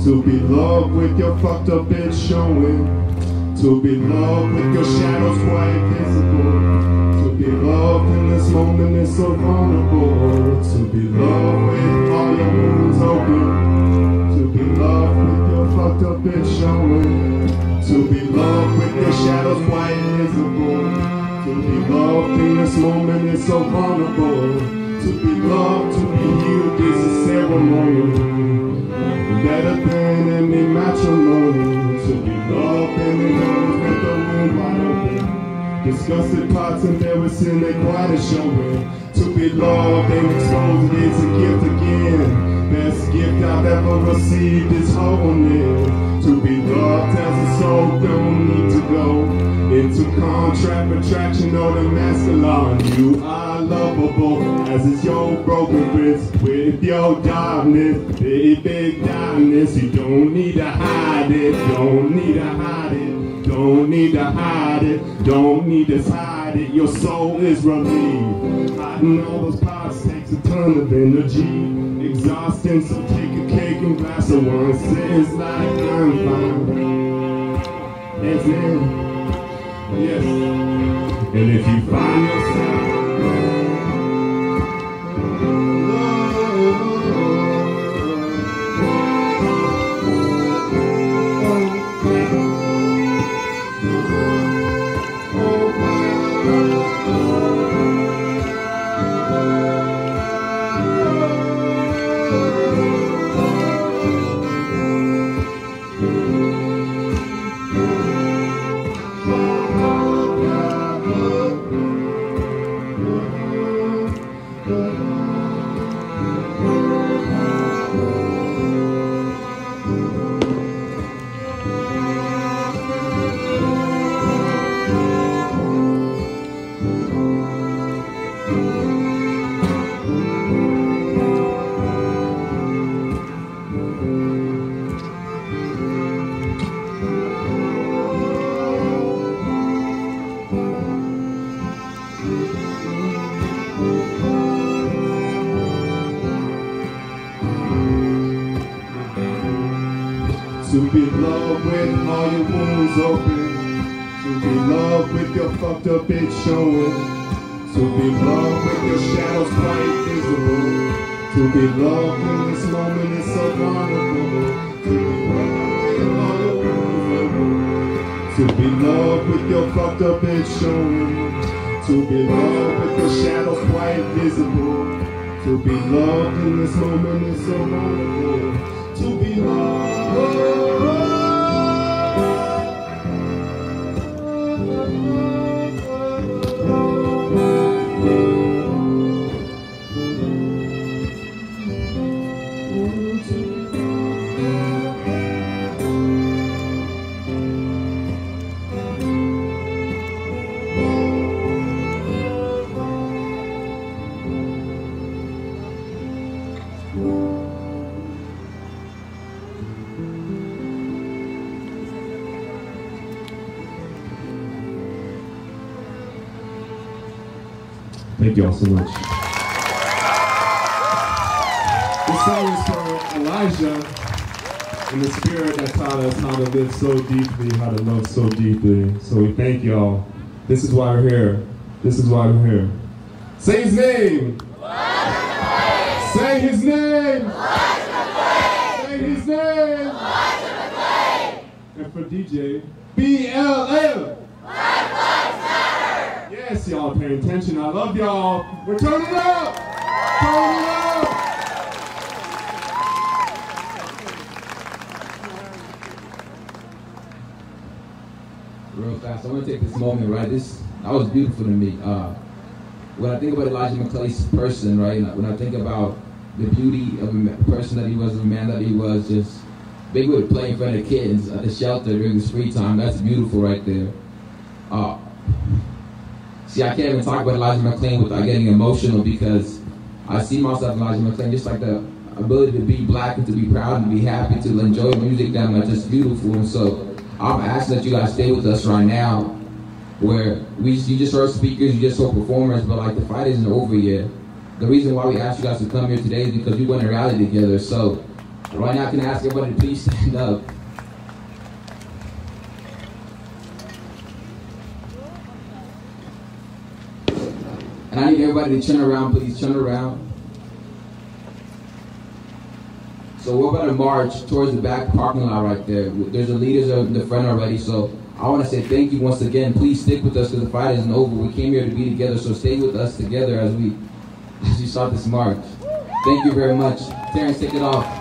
To be loved with your fucked up bitch showing. To be loved with your shadows quite visible. To be loved in this moment is so vulnerable. To be loved with all your wounds open. To be loved with your fucked up bitch showing. To be loved with your shadows quite visible. To be loved in this moment is so vulnerable. To be loved, to be healed is a ceremony. Better than any matrimony. To be loved and it knows with the room wide open. Disgusted parts embarrassing, they quite a showing. To be loved and exposed is a gift again. Best gift I've ever received is wholeness. To be loved as a soul don't need to go into contract retraction or the masculine. You are lovable as is your broken wrist with your darkness, big darkness. You don't need to hide it, don't need to hide it, don't need to hide it, don't need to hide it. Your soul is relieved. Hiding all those parts takes a ton of energy. Exhausting, so take a cake and glass of wine. Says like I'm fine. That's it. Yes. And if you find yourself to be loved with all your wounds open. To be loved with your fucked up bitch showing. To be loved with your shadows quite visible. To be loved in this moment is so vulnerable. To be loved with all your wounds open. To be loved with your fucked up bitch showing. To be loved with your shadows quite visible. To be loved in this moment is so vulnerable. To be loved. Thank you all so much. This song is for Elijah and the spirit that taught us how to live so deeply, how to love so deeply. So we thank y'all. This is why we're here. This is why we're here. Say his name. Say his name. Say his name. And for DJ, BLM. Yes, y'all paying attention. I love y'all. We're turning up. Turning up. moment, right? That was beautiful to me. When I think about Elijah McClay's person, right? When I think about the beauty of a person that he was, a man that he was, just being able to play in front of kids at the shelter during his free time, that's beautiful right there. See, I can't even talk about Elijah McClain without getting emotional, because I see myself in Elijah McClain, just like the ability to be black and to be proud and to be happy, to enjoy music that much, just beautiful. And so I'm asking that you guys stay with us right now, where you just heard speakers, you just heard performers, but like the fight isn't over yet. The reason why we asked you guys to come here today is because we want to rally together. So right now, can I ask everybody to please stand up? And I need everybody to turn around, please, turn around. So we're about to march towards the back parking lot right there. There's the leaders in the front already, so I want to say thank you once again. Please stick with us because the fight isn't over. We came here to be together, so stay with us together as we start this march. Thank you very much. Terrence, take it off.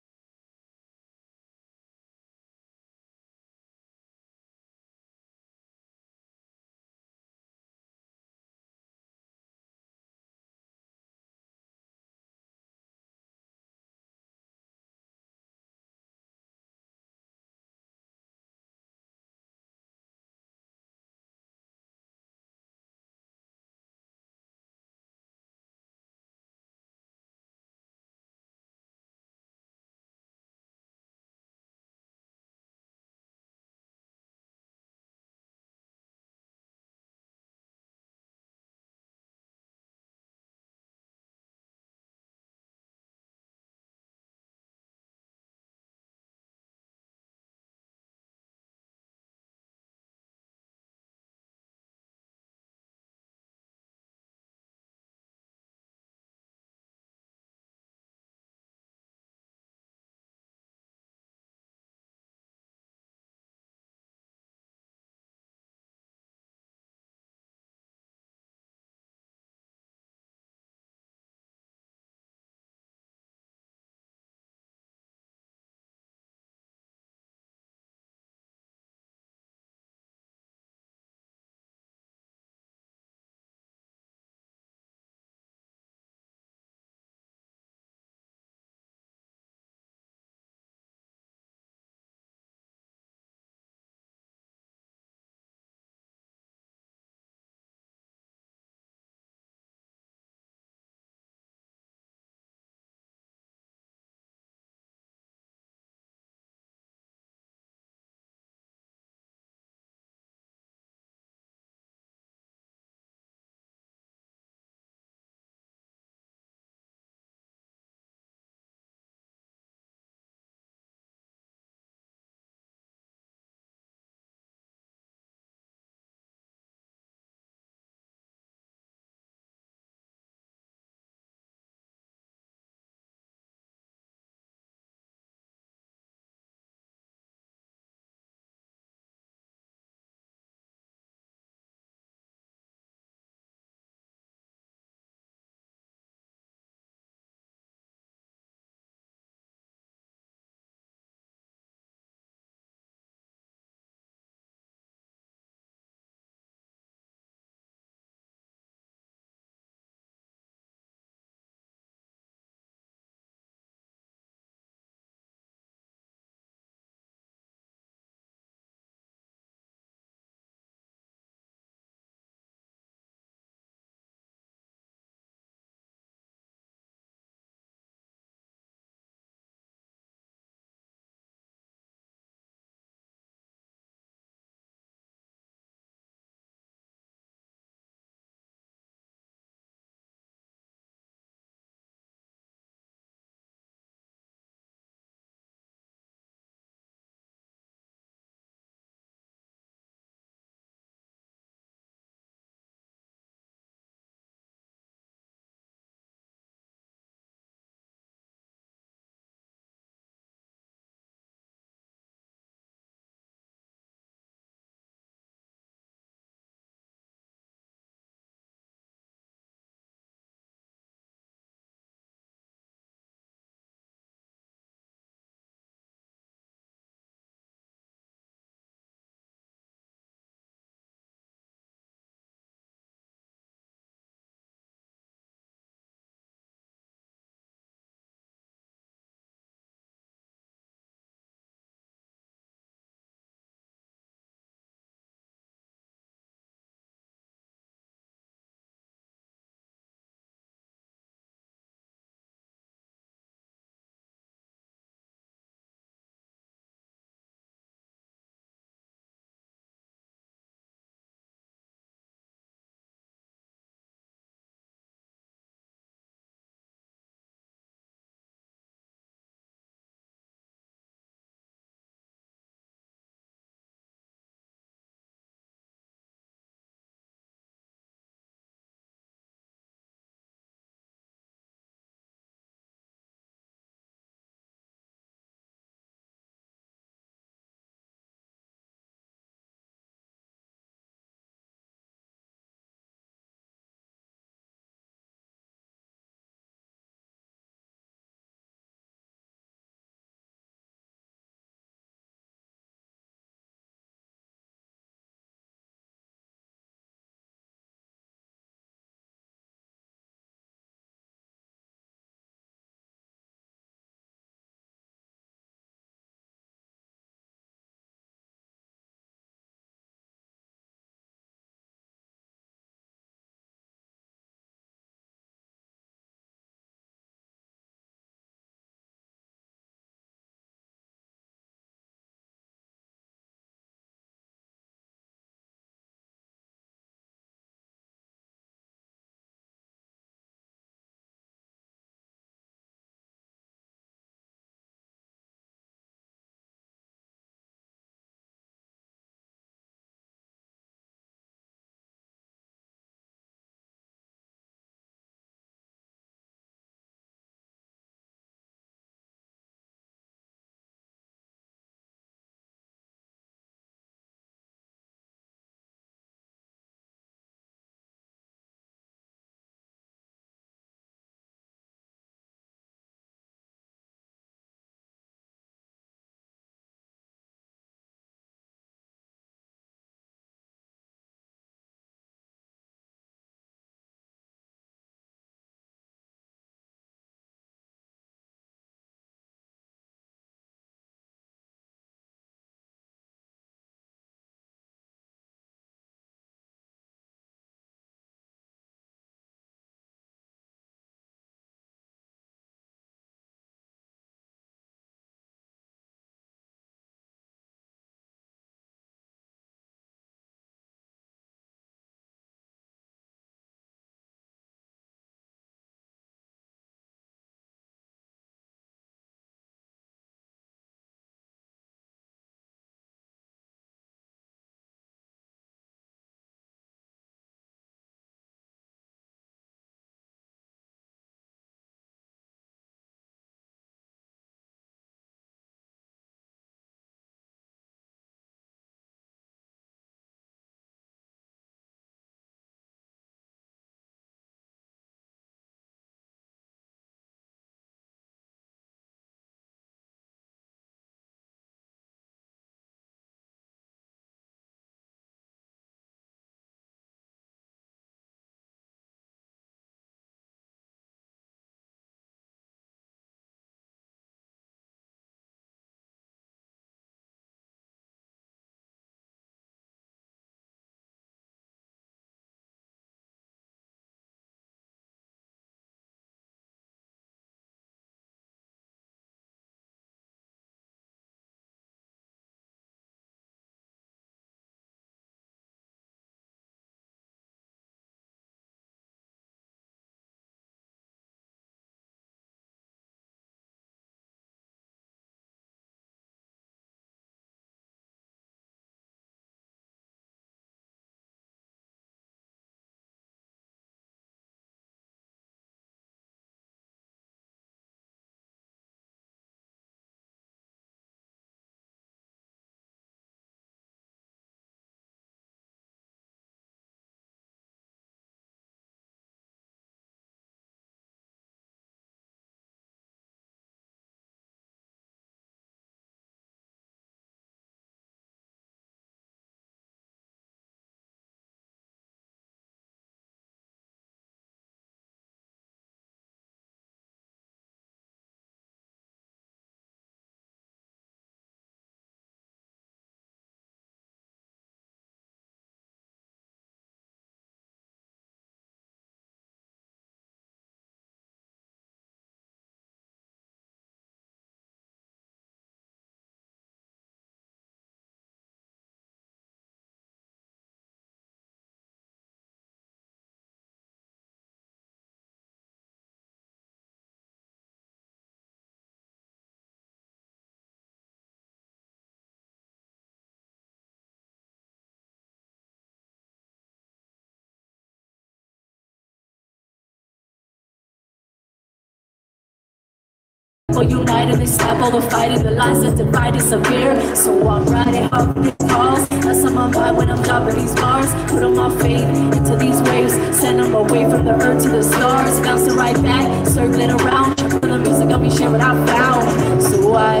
people unite and they stop all the fighting. The lines that divide disappear. So I'm riding up these calls. That's on my mind when I'm dropping these bars. Put on my faith into these waves. Send them away from the earth to the stars. Bouncing right back, circling around. For the music got me share what I found. So I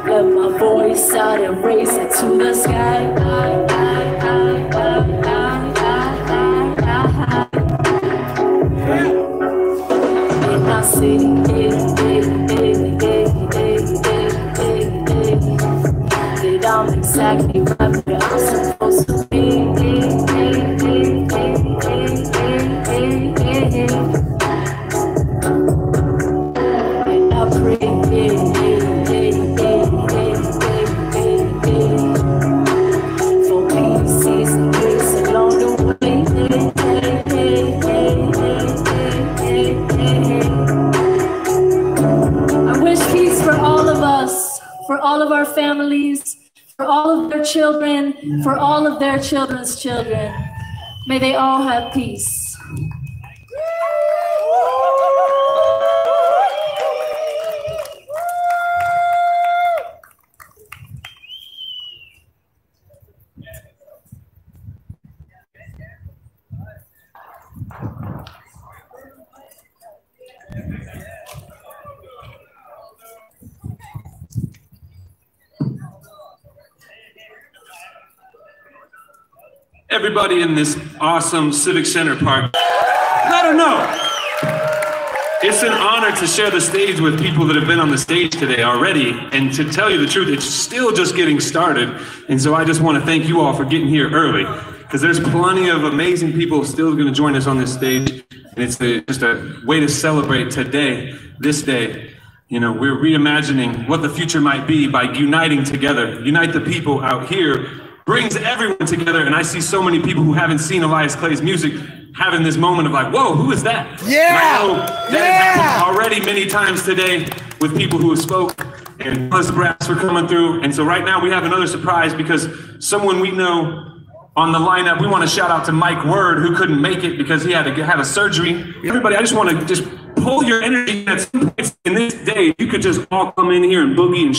let my voice out and raise it to the sky. In my city, that I'm exactly right where I'm supposed to be. And I pray. For all of our families, for all of their children, for all of their children's children. May they all have peace. Everybody in this awesome Civic Center park, I don't know. It's an honor to share the stage with people that have been on the stage today already, and to tell you the truth, it's still just getting started. And so I just want to thank you all for getting here early, because there's plenty of amazing people still going to join us on this stage. And it's just a way to celebrate today, this day. You know, we're reimagining what the future might be by uniting together. Unite the people out here brings everyone together, and I see so many people who haven't seen Elias Clay's music having this moment of like, whoa, who is that? Yeah! And I know that has happened already many times today with people who have spoke, and plus brass for coming through. And so right now we have another surprise, because someone we know on the lineup, we want to shout out to Mike Word, who couldn't make it because he had to have a surgery. Everybody, I just want to just pull your energy at some points in this day. You could just all come in here and boogie and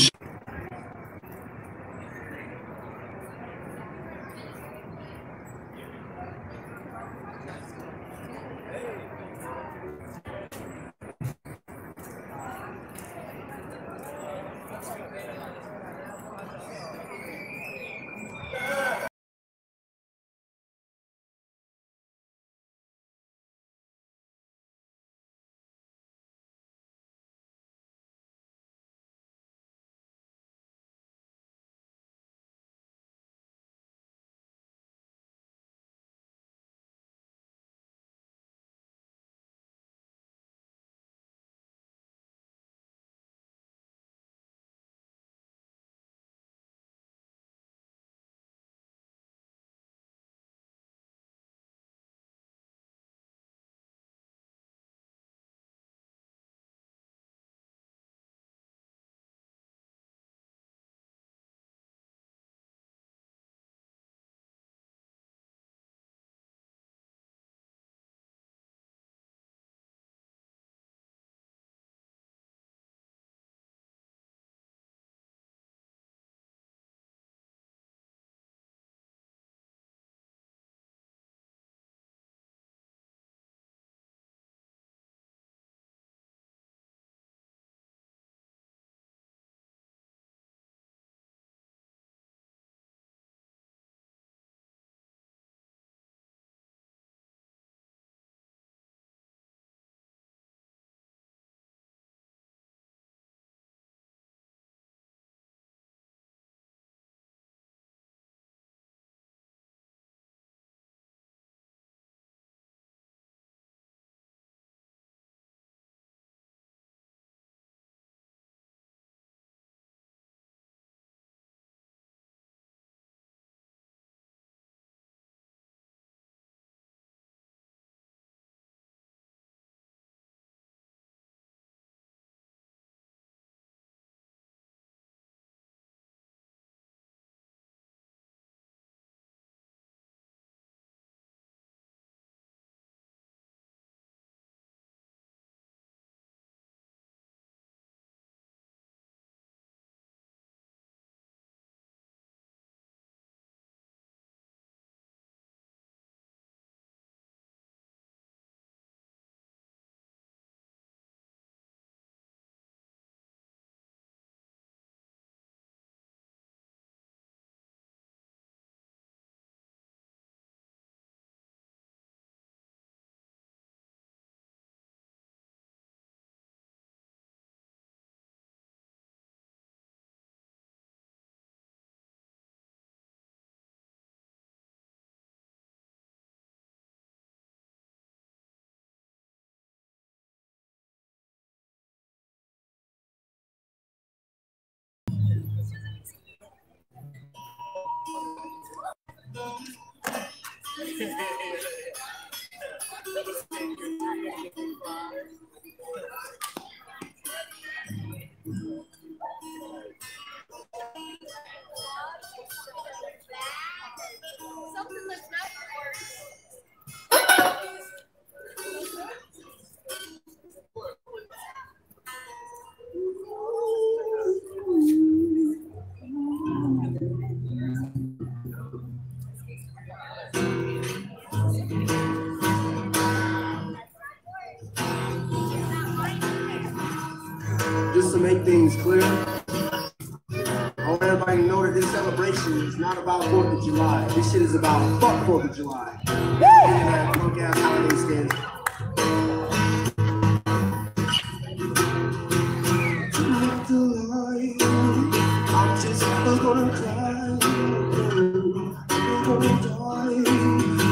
Just to make things clear, I want everybody to know that this celebration is not about 4th of July. This shit is about fuck 4th of July. And that punk ass holiday stands. I'm just never gonna cry. I'm gonna die.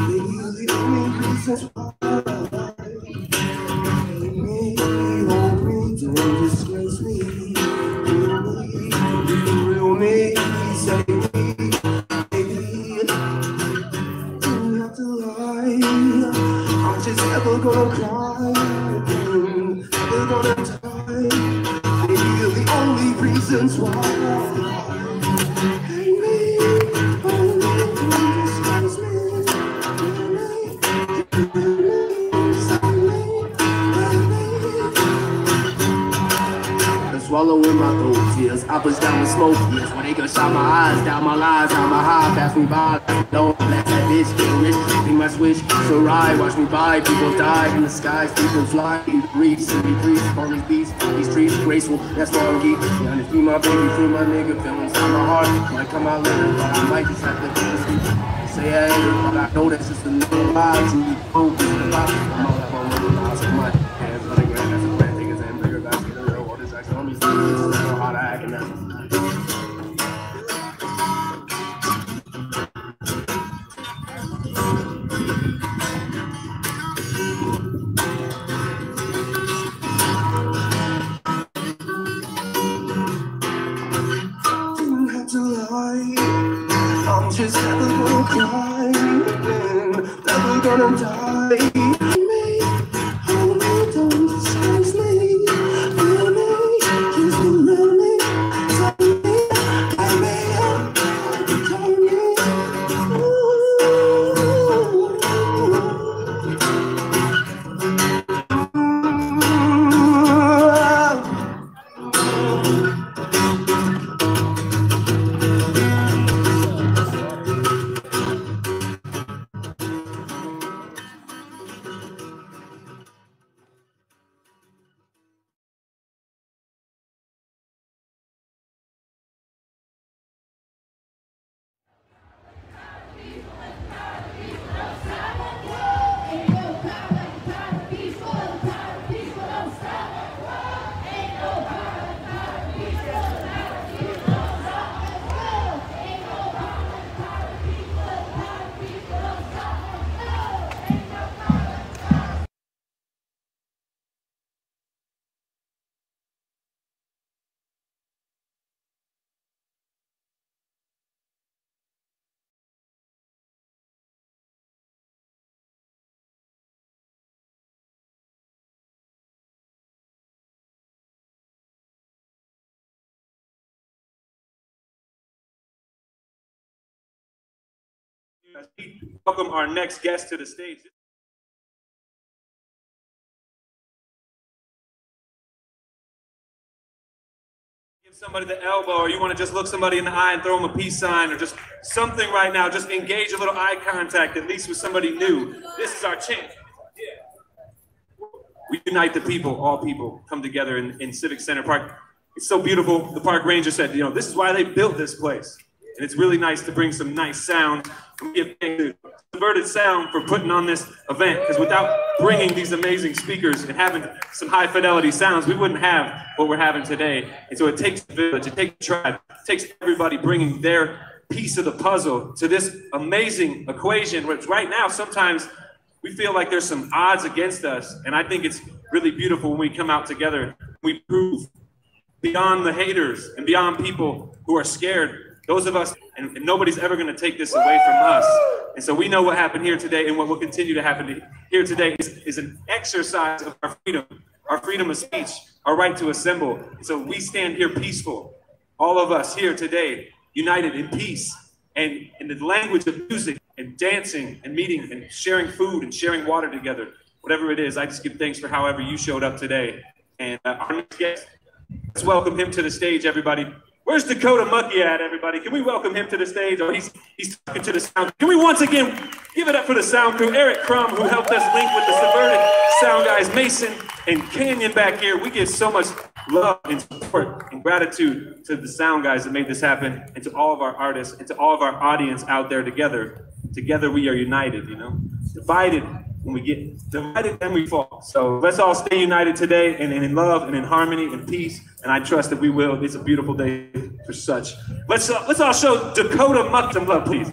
Baby, you're the only reason why. Don't disgrace me, real me, say me, baby. Don't have to lie. I'm just never gonna cry, never gonna die. Baby, you're the only reasons why. Baby, only don't disgrace me, swallowing my throat tears, I push down the smoke, yes, when they can shot my eyes, down my lies, how my high, pass me by, don't let that bitch get rich, be my switch, so ride, watch me by, people die in the skies, people fly, you reach, see me breathe, on these beats, these streets, graceful, that's why I'm geek, yeah, and free my baby, free my nigga, feelings on my heart, might come out later, but I might just have to do this, say I ain't it, but I know that's just a little lie, to be focused, I'm all up on little lies, so my hands, but I grab as a plan, niggas and bigger guys, get a real water, it's on me, it's so hard to act, and that's I'm just never gonna cry, never gonna die. Only don't disgrace me, feel me, kiss me, love me, tell me, I may have told me. As we welcome our next guest to the stage. Give somebody the elbow, or you want to just look somebody in the eye and throw them a peace sign, or just something right now. Just engage a little eye contact, at least with somebody new. This is our chance. We unite the people, all people come together in Civic Center Park. It's so beautiful. The park ranger said, you know, this is why they built this place. And it's really nice to bring some nice sound. We give thanks to Subverted Sound for putting on this event, because without bringing these amazing speakers and having some high fidelity sounds, we wouldn't have what we're having today. And so it takes a village, it takes a tribe, it takes everybody bringing their piece of the puzzle to this amazing equation, which right now sometimes we feel like there's some odds against us. And I think it's really beautiful when we come out together, we prove beyond the haters and beyond people who are scared Those of us, and nobody's ever going to take this away from us. And so we know what happened here today, and what will continue to happen here today is an exercise of our freedom of speech, our right to assemble. And so we stand here peaceful, all of us here today, united in peace and in the language of music and dancing and meeting and sharing food and sharing water together. Whatever it is, I just give thanks for however you showed up today. And our next guest, let's welcome him to the stage, everybody. Where's Dakota Mucky at, everybody? Can we welcome him to the stage? Oh, he's talking to the sound. Can we once again give it up for the sound crew? Eric Crum, who helped us link with the Subverted sound guys, Mason and Canyon back here. We give so much love and support and gratitude to the sound guys that made this happen, and to all of our artists and to all of our audience out there together. Together we are united, you know? Divided, when we get divided, then we fall. So let's all stay united today and in love and in harmony and peace. And I trust that we will. It's a beautiful day for such. Let's all show Dakota Muck some love, please.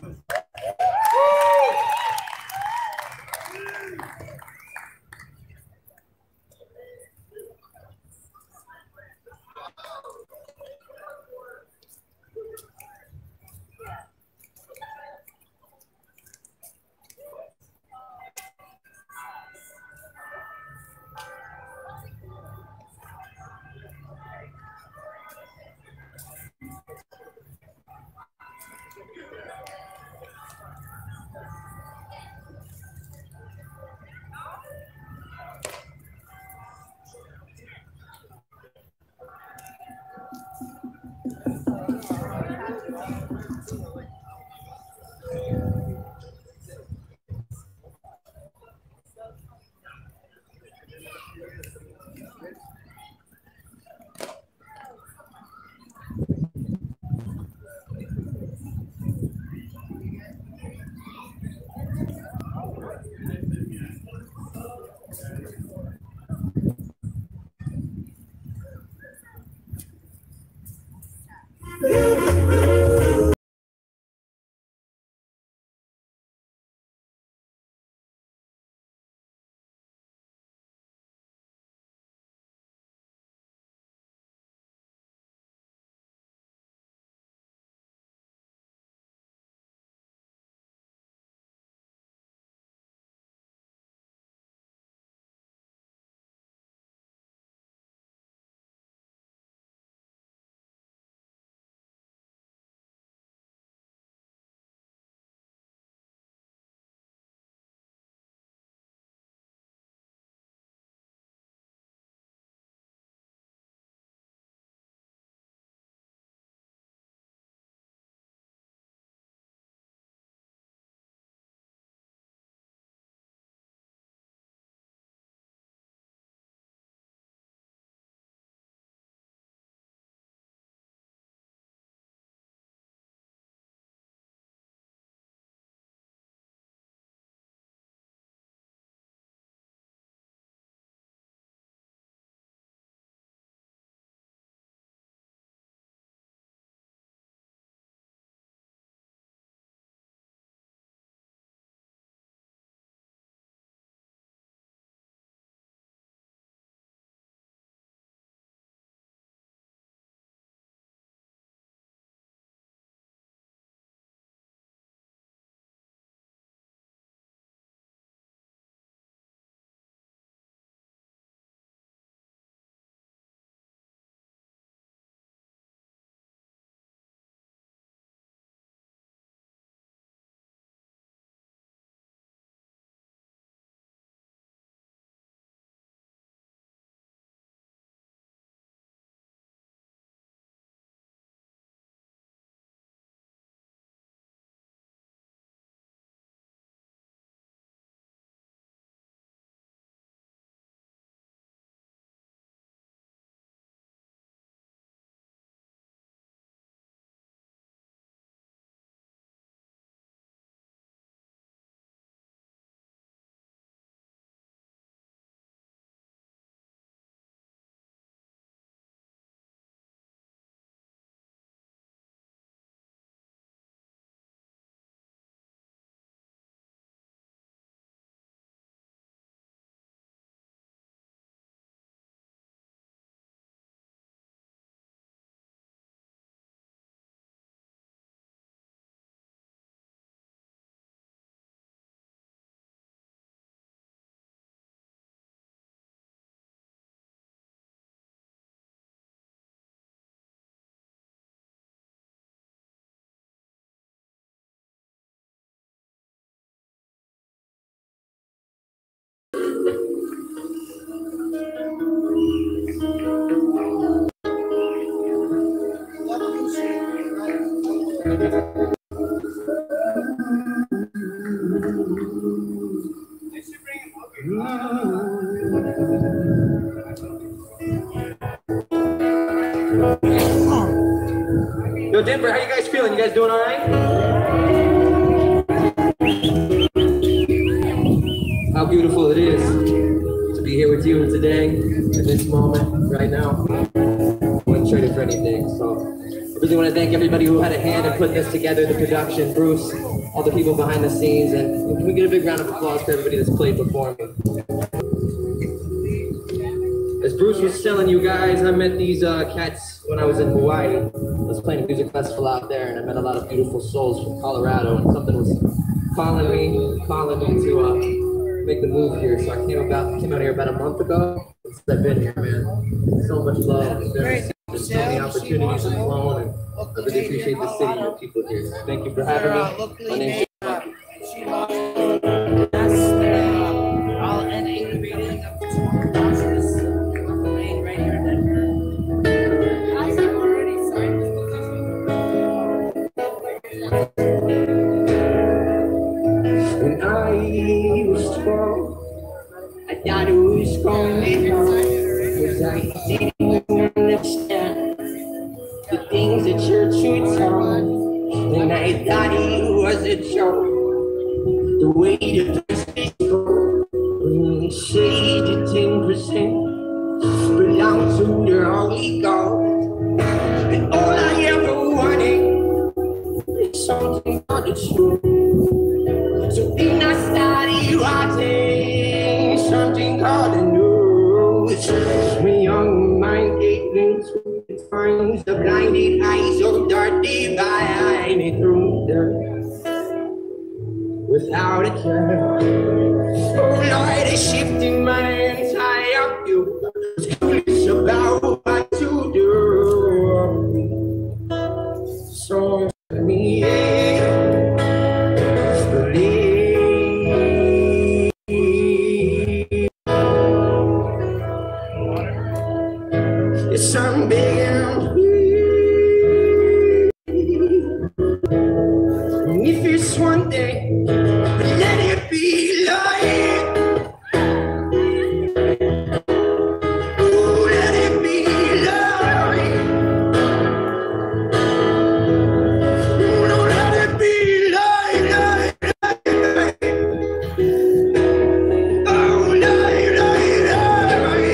Yo, Denver, how you guys feeling? You guys doing all right? How beautiful it is to be here with you today, in this moment, right now. I wouldn't trade it for anything. So I really want to thank everybody who had a hand in putting this together, the production, Bruce, all the people behind the scenes, and can we get a big round of applause for everybody that's played before me? As Bruce was telling you guys, I met these cats when I was in Hawaii. I was playing a music festival out there, and I met a lot of beautiful souls from Colorado, and something was calling me to make the move here. So I came out here about a month ago. Since I've been here, man. So much love. There's so many opportunities have flown, and I really appreciate the city and your people here. So thank you for having me. My name's When I was 12, I thought it was going to come, cause I didn't understand the things that church would tell me, and I thought it was a joke, the way the business goes, when they say the 10% belong to the Holy Ghost, and all I ever wanted is something for the truth. So then I started watching something called the news. My young mind gave into the times, the blinded eyes so dirty by me through dirt without a care. So Lord is shifting my entire view. It's curious about what to do. So let me I'm begging, if it's one day, let it be light. Oh, let it be light. Oh, no, let it be light, light, light, light. Oh, light, light, light.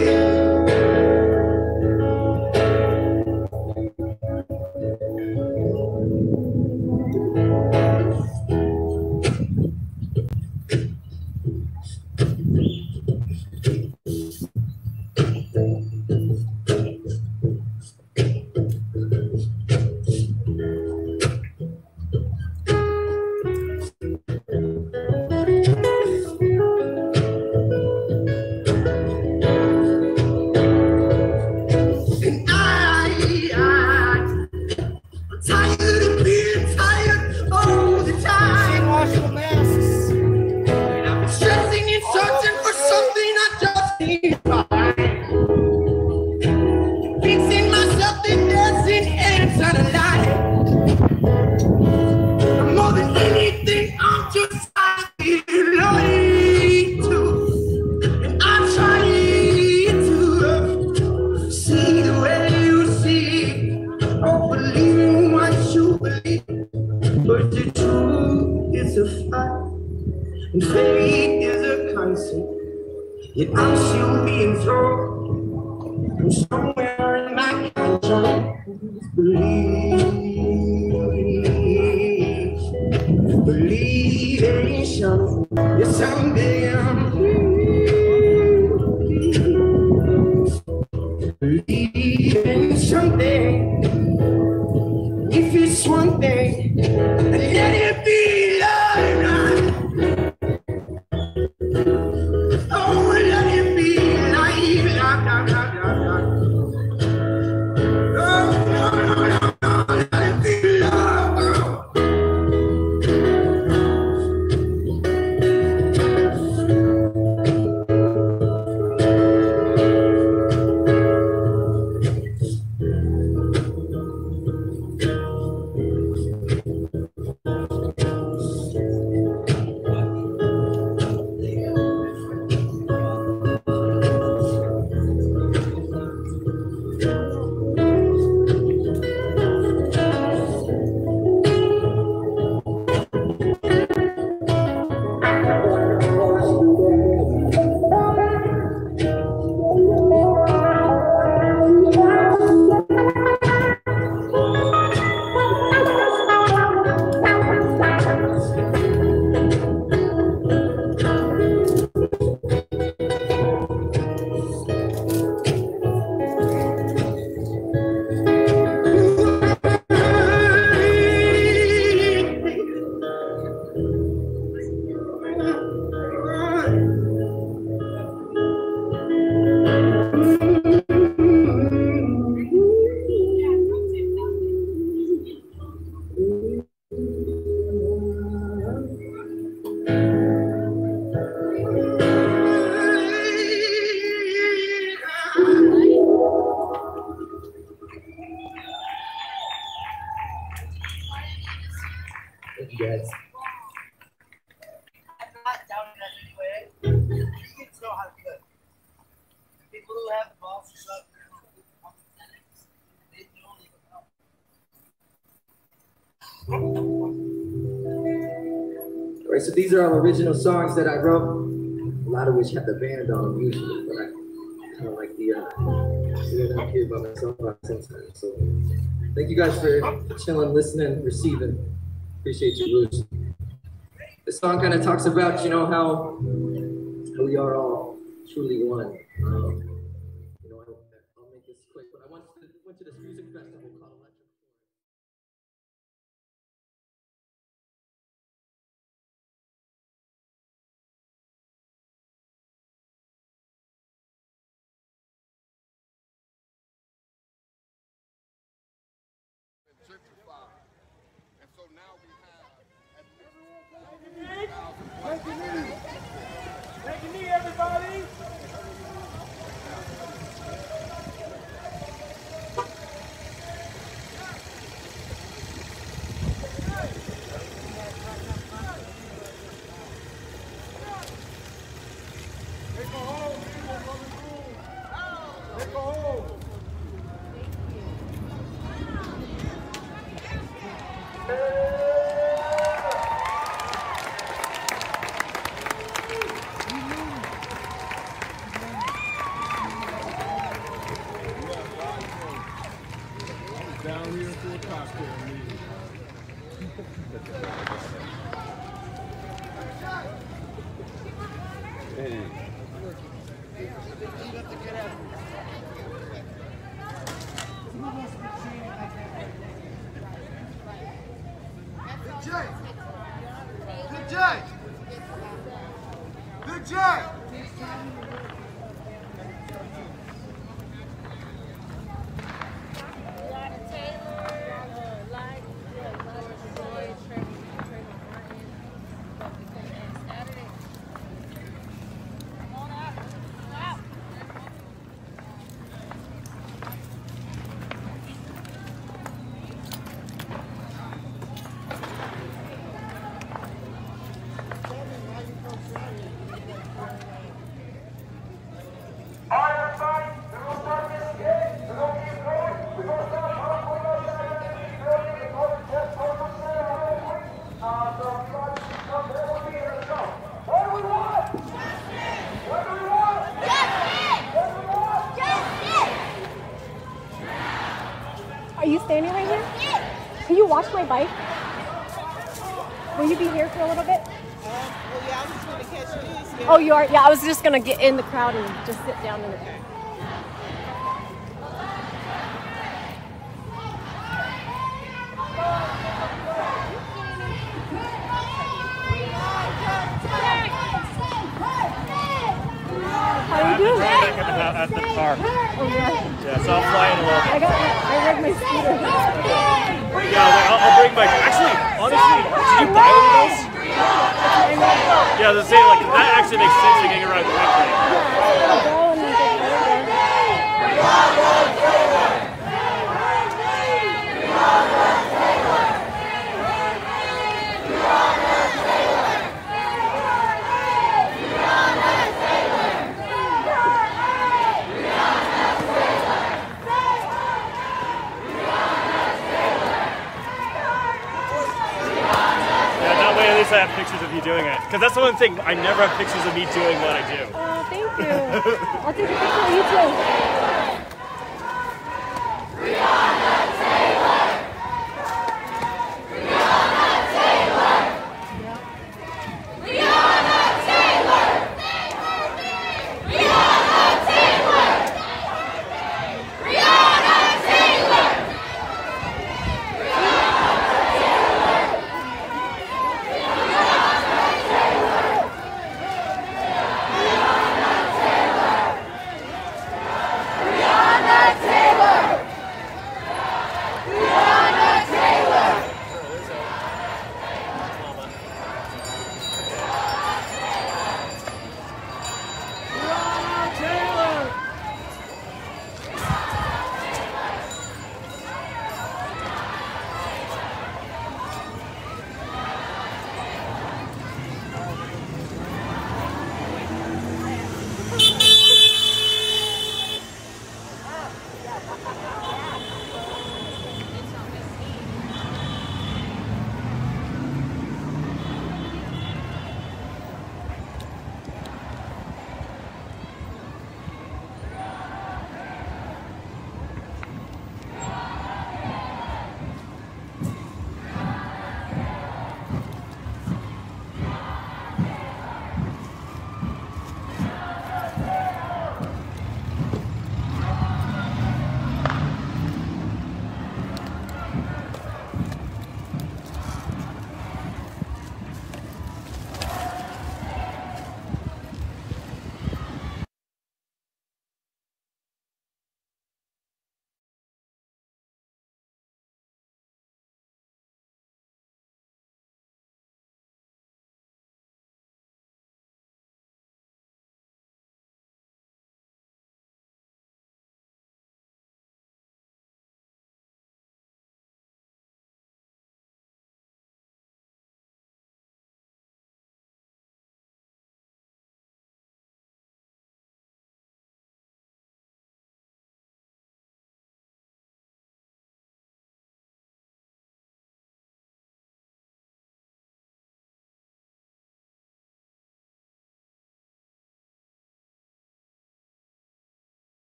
And fate is a constant, yet I'm still being thrown from somewhere in my conscience. Believe in something. Yes, I'm being believe in something. If it's one thing, let it be life. Oh, let it be life. Oh, no, let it be love. Thank you guys. I'm not doubting that anyway. You get to know how to cook. People who have the balls to suck, they All right, so these are all original songs that I wrote, a lot of which have the band on usually, but I kind of like the up here by myself sometimes. So thank you guys for chilling, listening, receiving. Appreciate you, Bruce. This song kind of talks about, you know, how we are all truly one. You know, I'll make this quick, but I went to this music festival called Electric. And so now we have Take a knee. Take a knee, everybody. Take a hold. Take a hold. down here for a cocktail meeting. Hey. Big J! Big J! Big J! Are you standing right here? Can you wash my bike? Will you be here for a little bit? Well, yeah, I was just going to catch these. Yeah. Oh, you are? Yeah, I was just going to get in the crowd and just sit down in the crowd. How you doing? At the park. Oh, yeah. Yeah, so I'll fly in a little bit. I rode my scooter. Yeah, I'll bring my. Actually, honestly, did you buy one of those? Yeah, I was saying, like, that actually makes sense to getting around quickly. At least I have pictures of you doing it. Because that's the one thing, I never have pictures of me doing what I do. Oh, thank you. I'll take a picture of you too.